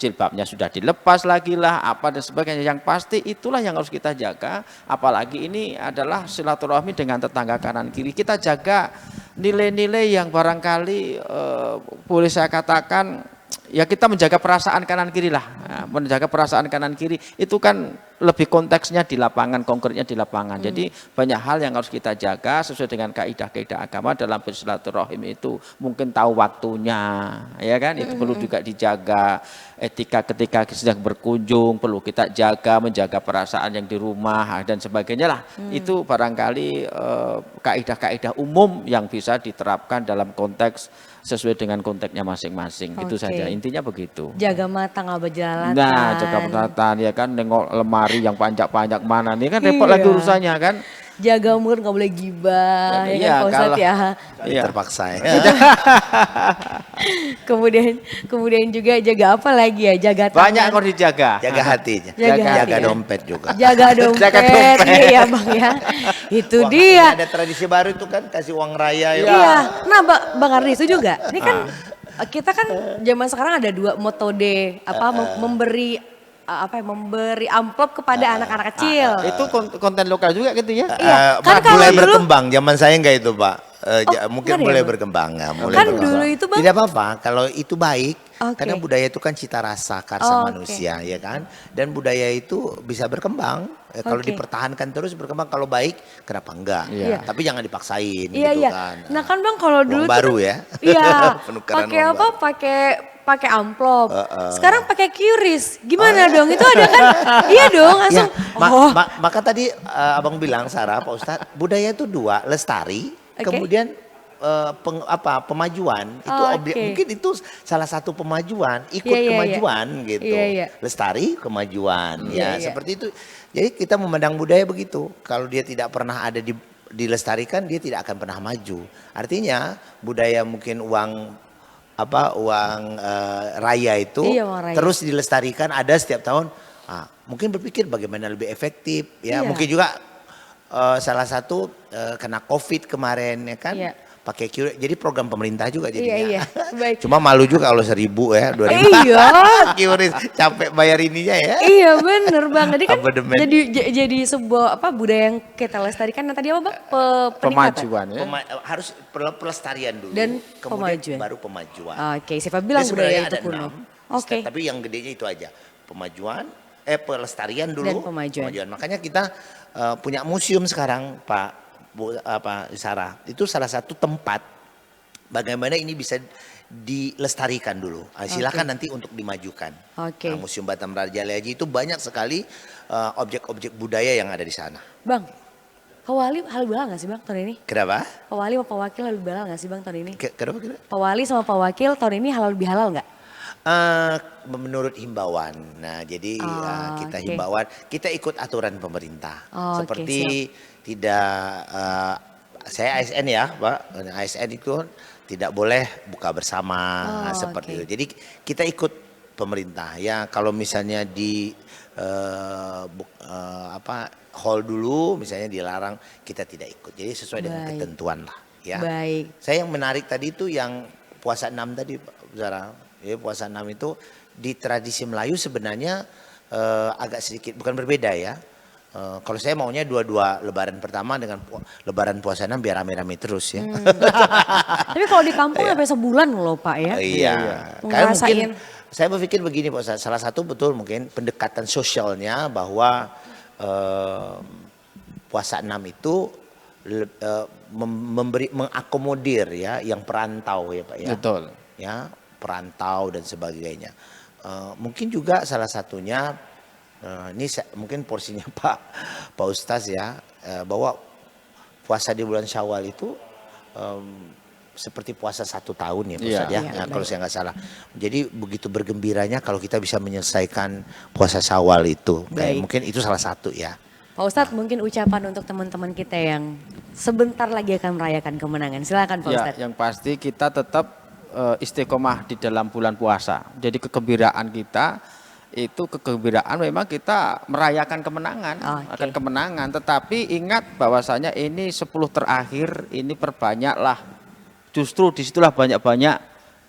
Speaker 2: jilbabnya sudah dilepas lagi lah, apa dan sebagainya. Yang pasti itulah yang harus kita jaga, apalagi ini adalah silaturahmi dengan tetangga kanan kiri. Kita jaga nilai-nilai yang barangkali boleh saya katakan, ya kita menjaga perasaan kanan kiri lah. Nah, menjaga perasaan kanan kiri itu kan lebih konteksnya di lapangan, konkretnya di lapangan. Jadi banyak hal yang harus kita jaga sesuai dengan kaidah-kaidah agama dalam bersilaturahim itu. Mungkin tahu waktunya, ya kan? Itu perlu juga dijaga. Etika ketika sedang berkunjung perlu kita jaga, menjaga perasaan yang di rumah dan sebagainya lah. Itu barangkali kaidah-kaidah umum yang bisa diterapkan dalam konteks sesuai dengan konteksnya masing-masing. Itu saja, intinya begitu.
Speaker 1: Jaga mata nggak berjelalatan.
Speaker 2: Nah, jaga perhatian ya kan, nengok lemari yang panjang-panjang mana nih kan repot lagi urusannya kan.
Speaker 1: Jaga mulut nggak boleh gibah, ya kan Pak Ustadz ya.
Speaker 3: Iya. Terpaksa ya.
Speaker 1: Kemudian juga jaga apa lagi ya? Jaga tangan.
Speaker 2: Banyak yang harus dijaga.
Speaker 3: Jaga hatinya,
Speaker 1: Jaga
Speaker 3: jaga
Speaker 1: hati, ya.
Speaker 3: dompet juga.
Speaker 1: Jaga dompet,
Speaker 2: Jaga dompet.
Speaker 1: iya ya Bang ya. Itu
Speaker 3: Wah,
Speaker 1: dia.
Speaker 3: ini ada tradisi baru itu kan, kasih uang raya.
Speaker 1: Iya. Nah Bang Ardi itu juga. Ini kan kita kan zaman sekarang ada dua metode memberi memberi amplop kepada anak-anak kecil.
Speaker 2: Itu konten lokal juga gitu ya.
Speaker 1: Iya, kan kalau
Speaker 3: mulai
Speaker 1: dulu-
Speaker 3: berkembang, zaman saya enggak itu Pak. Mungkin
Speaker 1: bukan ya,
Speaker 3: mulai
Speaker 1: Bang?
Speaker 3: berkembang ya, mulai
Speaker 1: Kan
Speaker 3: berkembang.
Speaker 1: dulu itu, Bang?
Speaker 3: Tidak apa-apa, kalau itu baik.
Speaker 1: Oke.
Speaker 3: Karena budaya itu kan cita rasa karsa
Speaker 1: Oke.
Speaker 3: manusia, ya kan. Dan budaya itu bisa berkembang. Kalau
Speaker 1: Oke.
Speaker 3: dipertahankan terus berkembang, kalau baik kenapa enggak?
Speaker 2: Iya.
Speaker 3: Tapi jangan dipaksain
Speaker 1: Iya
Speaker 3: gitu
Speaker 1: iya.
Speaker 3: kan.
Speaker 1: Nah kan Bang kalau
Speaker 3: Uang
Speaker 1: dulu tuh
Speaker 3: baru
Speaker 1: kan-
Speaker 3: ya.
Speaker 1: Iya.
Speaker 3: Penukaran
Speaker 1: Pakai
Speaker 3: uang
Speaker 1: apa?
Speaker 3: baru.
Speaker 1: Pakai amplop. Sekarang pakai QRIS. Gimana dong? Itu ada kan? Iya dong langsung.
Speaker 3: Ya, maka tadi abang bilang Sarah, Pak Ustadz, budaya itu dua, lestari,
Speaker 1: Oke.
Speaker 3: kemudian pemajuan. Itu
Speaker 1: Oke.
Speaker 3: mungkin itu salah satu pemajuan, ikut
Speaker 1: Iya, iya,
Speaker 3: kemajuan gitu.
Speaker 1: Iya, iya.
Speaker 3: Lestari, kemajuan.
Speaker 1: Iya,
Speaker 3: Ya,
Speaker 1: iya.
Speaker 3: seperti itu. Jadi kita memandang budaya begitu. Kalau dia tidak pernah ada dilestarikan, dia tidak akan pernah maju. Artinya budaya mungkin uang raya itu
Speaker 1: Iya, uang raya.
Speaker 3: terus dilestarikan ada setiap tahun. Mungkin berpikir bagaimana lebih efektif ya.
Speaker 1: Iya.
Speaker 3: Mungkin juga salah satu kena COVID kemarin ya kan.
Speaker 1: Iya.
Speaker 3: Pakai QR, jadi program pemerintah juga
Speaker 1: Iya
Speaker 3: jadinya.
Speaker 1: iya. Baik.
Speaker 3: Cuma malu juga kalau 1.000 ya, 2.000.
Speaker 1: Iya.
Speaker 3: QR, capek bayar ininya ya.
Speaker 1: Iya bener Bang. Jadi kan
Speaker 3: Abodemen.
Speaker 1: jadi sebuah budaya yang kita lestarikan. Nah tadi apa Bang? Peningkatan.
Speaker 2: Pemajuan ya.
Speaker 3: Harus pelestarian dulu.
Speaker 1: Dan
Speaker 3: kemudian
Speaker 1: pemajuan.
Speaker 3: baru pemajuan.
Speaker 1: Oke, siapa bilang
Speaker 3: Jadi
Speaker 1: budaya
Speaker 3: sebenarnya
Speaker 1: itu
Speaker 3: ada
Speaker 1: kuno?
Speaker 3: 6
Speaker 1: Oke.
Speaker 3: Tapi yang gedenya itu aja. Pemajuan, pelestarian dulu.
Speaker 1: Dan pemajuan.
Speaker 3: Makanya kita punya museum sekarang, Sarah. Itu salah satu tempat bagaimana ini bisa dilestarikan dulu. Silakan nanti untuk dimajukan.
Speaker 1: Oke.
Speaker 3: Museum Batam Raja Leaji itu banyak sekali objek-objek budaya yang ada di sana.
Speaker 1: Bang, Pak Wali halal bihalal nggak sih Bang tahun ini?
Speaker 3: Kenapa?
Speaker 1: Pak Wali sama Pak Wakil halal bihalal nggak sih Bang tahun ini?
Speaker 3: Kenapa?
Speaker 1: Pak Wali sama Pak Wakil tahun ini halal bihalal nggak?
Speaker 3: Menurut himbauan. Nah, jadi kita
Speaker 1: oke.
Speaker 3: himbauan, kita ikut aturan pemerintah.
Speaker 1: Oke,
Speaker 3: Seperti tidak saya ASN ya, Pak. ASN itu tidak boleh buka bersama seperti
Speaker 1: oke.
Speaker 3: itu. Jadi kita ikut pemerintah ya. Kalau misalnya di hall dulu misalnya dilarang, kita tidak ikut. Jadi sesuai dengan
Speaker 1: Baik.
Speaker 3: ketentuan lah ya.
Speaker 1: Baik.
Speaker 3: Saya yang menarik tadi itu yang puasa 6 tadi Pak Zara. Ya, puasa 6 itu di tradisi Melayu sebenarnya agak sedikit bukan berbeda ya. Kalau saya maunya dua-dua lebaran pertama dengan lebaran puasa 6 biar rame-rame terus ya.
Speaker 1: Tapi kalau di kampung sampai sebulan loh Pak ya.
Speaker 3: Iya. Karena mungkin
Speaker 1: Ngerasain.
Speaker 3: saya berpikir begini Pak Ustaz, salah satu betul mungkin pendekatan sosialnya bahwa puasa 6 itu mengakomodir ya yang perantau ya Pak ya.
Speaker 2: Betul.
Speaker 3: Ya, perantau dan sebagainya. Mungkin juga salah satunya ini mungkin porsinya Pak Ustaz ya, bahwa puasa di bulan Syawal itu seperti puasa 1 tahun ya Pak Ustaz ya.
Speaker 1: Iya,
Speaker 3: Nah, kalau saya nggak salah. Jadi begitu bergembiranya kalau kita bisa menyelesaikan puasa Syawal itu.
Speaker 1: Baik.
Speaker 3: Mungkin itu salah satu ya.
Speaker 1: Pak Ustadz mungkin ucapan untuk teman-teman kita yang sebentar lagi akan merayakan kemenangan. Silakan Pak
Speaker 2: Ya,
Speaker 1: Ustadz.
Speaker 2: yang pasti kita tetap istiqomah di dalam bulan puasa. Jadi kegembiraan kita itu kegembiraan memang kita merayakan kemenangan,
Speaker 1: Oke.
Speaker 2: akan kemenangan. Tetapi ingat bahwasanya ini 10 terakhir ini perbanyaklah. Justru disitulah banyak-banyak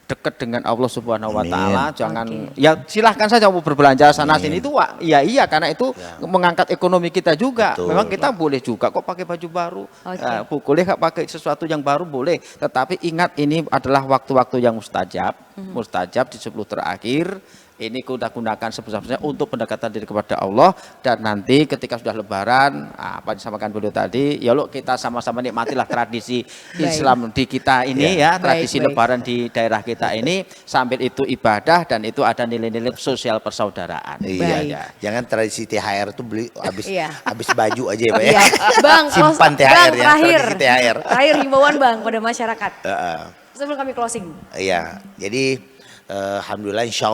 Speaker 2: dekat dengan Allah Subhanahu wa
Speaker 3: Amin.
Speaker 2: taala, jangan
Speaker 1: Oke.
Speaker 2: ya silahkan saja mau berbelanja sana
Speaker 3: Amin.
Speaker 2: sini itu iya karena itu mengangkat ekonomi kita juga.
Speaker 3: Betul.
Speaker 2: Memang kita boleh juga kok pakai baju baru.
Speaker 1: Oke.
Speaker 2: Boleh kok pakai sesuatu yang baru boleh, tetapi ingat ini adalah waktu-waktu yang mustajab. Mustajab di 10 terakhir. Ini kita gunakan sebesar-besarnya untuk pendekatan diri kepada Allah, dan nanti ketika sudah lebaran, apa yang disampaikan beliau tadi, ya lo kita sama-sama nikmatilah tradisi Islam di kita ini ya, tradisi
Speaker 1: Baik.
Speaker 2: lebaran di daerah kita ini, sambil itu ibadah dan itu ada nilai-nilai sosial persaudaraan.
Speaker 3: Iya,
Speaker 1: Baik.
Speaker 3: iya. Jangan tradisi THR tuh beli habis
Speaker 1: Iya.
Speaker 3: habis baju aja ya, Pak ya.
Speaker 1: Iya. Bang,
Speaker 3: Simpan
Speaker 1: Bang,
Speaker 3: THR ya,
Speaker 1: terakhir.
Speaker 3: tradisi THR.
Speaker 1: Terakhir himbauan Bang pada masyarakat.
Speaker 3: Heeh.
Speaker 1: Sebelum kami closing.
Speaker 3: Iya, jadi alhamdulillah insya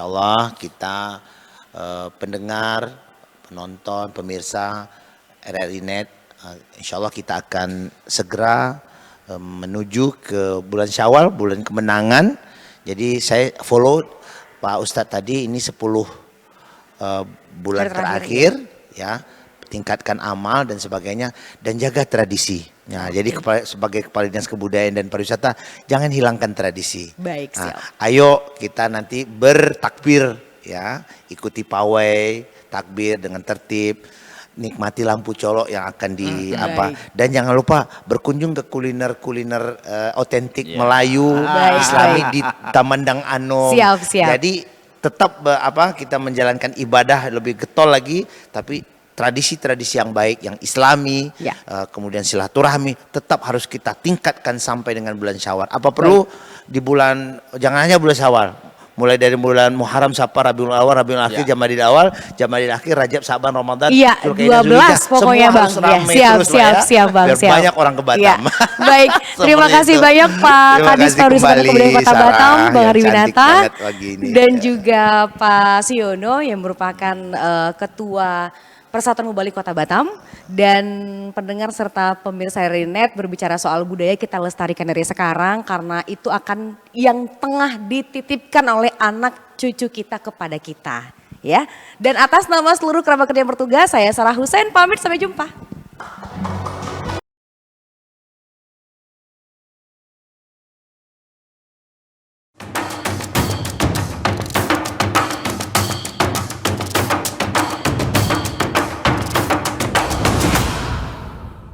Speaker 3: Allah kita pendengar, penonton, pemirsa RRI Net, insya Allah kita akan segera menuju ke bulan Syawal, bulan kemenangan. Jadi saya follow Pak Ustadz tadi, ini 10 bulan terakhir ya, tingkatkan amal dan sebagainya, dan jaga tradisi. Nah, jadi sebagai Kepala Dinas Kebudayaan dan Pariwisata, jangan hilangkan tradisi.
Speaker 1: Baik,
Speaker 3: Nah,
Speaker 1: siap.
Speaker 3: ayo kita nanti bertakbir ya, ikuti pawai takbir dengan tertib, nikmati lampu colok yang akan di apa, dan jangan lupa berkunjung ke kuliner-kuliner otentik Melayu,
Speaker 1: Baik,
Speaker 3: Islami
Speaker 1: baik.
Speaker 3: di Taman Dang Anom.
Speaker 1: Siap.
Speaker 3: Jadi tetap kita menjalankan ibadah lebih getol lagi, tapi tradisi-tradisi yang baik, yang Islami,
Speaker 1: Ya.
Speaker 3: kemudian silaturahmi tetap harus kita tingkatkan sampai dengan bulan Syawal. Apa perlu di bulan, jangan hanya bulan Syawal, mulai dari bulan Muharram, Safar, Rabiul Awal, Rabiul Akhir, Jamadil Awal, Jamadil Akhir, Rajab, Saban, Ramadan,
Speaker 1: Iya,
Speaker 3: Dzulqa'dah,
Speaker 1: 12
Speaker 3: Dzulhijjah.
Speaker 1: pokoknya
Speaker 3: Semua
Speaker 1: Bang.
Speaker 3: harus
Speaker 1: Ya,
Speaker 3: ramai
Speaker 1: siap,
Speaker 3: terus lah
Speaker 1: siap Bang,
Speaker 3: biar
Speaker 1: siap.
Speaker 3: banyak orang ke Batam.
Speaker 1: Iya. Baik, terima
Speaker 3: Seperti
Speaker 1: kasih
Speaker 3: itu.
Speaker 1: banyak Pak
Speaker 3: Terima
Speaker 1: Kadis
Speaker 3: kasih
Speaker 1: Pariwisata dan
Speaker 3: kembali,
Speaker 1: Kebudayaan Kota
Speaker 3: Sarah,
Speaker 1: Batam, Bang
Speaker 3: yang
Speaker 1: Ari
Speaker 3: cantik
Speaker 1: Winata,
Speaker 3: banget pagi ini.
Speaker 1: dan
Speaker 3: Ya.
Speaker 1: juga Pak Siono yang merupakan Ketua Persatuan Mubalik Kota Batam, dan pendengar serta pemirsa RRI Net, berbicara soal budaya kita lestarikan dari sekarang karena itu akan yang tengah dititipkan oleh anak cucu kita kepada kita, ya. Dan atas nama seluruh kerabat kerja yang bertugas, saya Sarah Hussein pamit, sampai jumpa.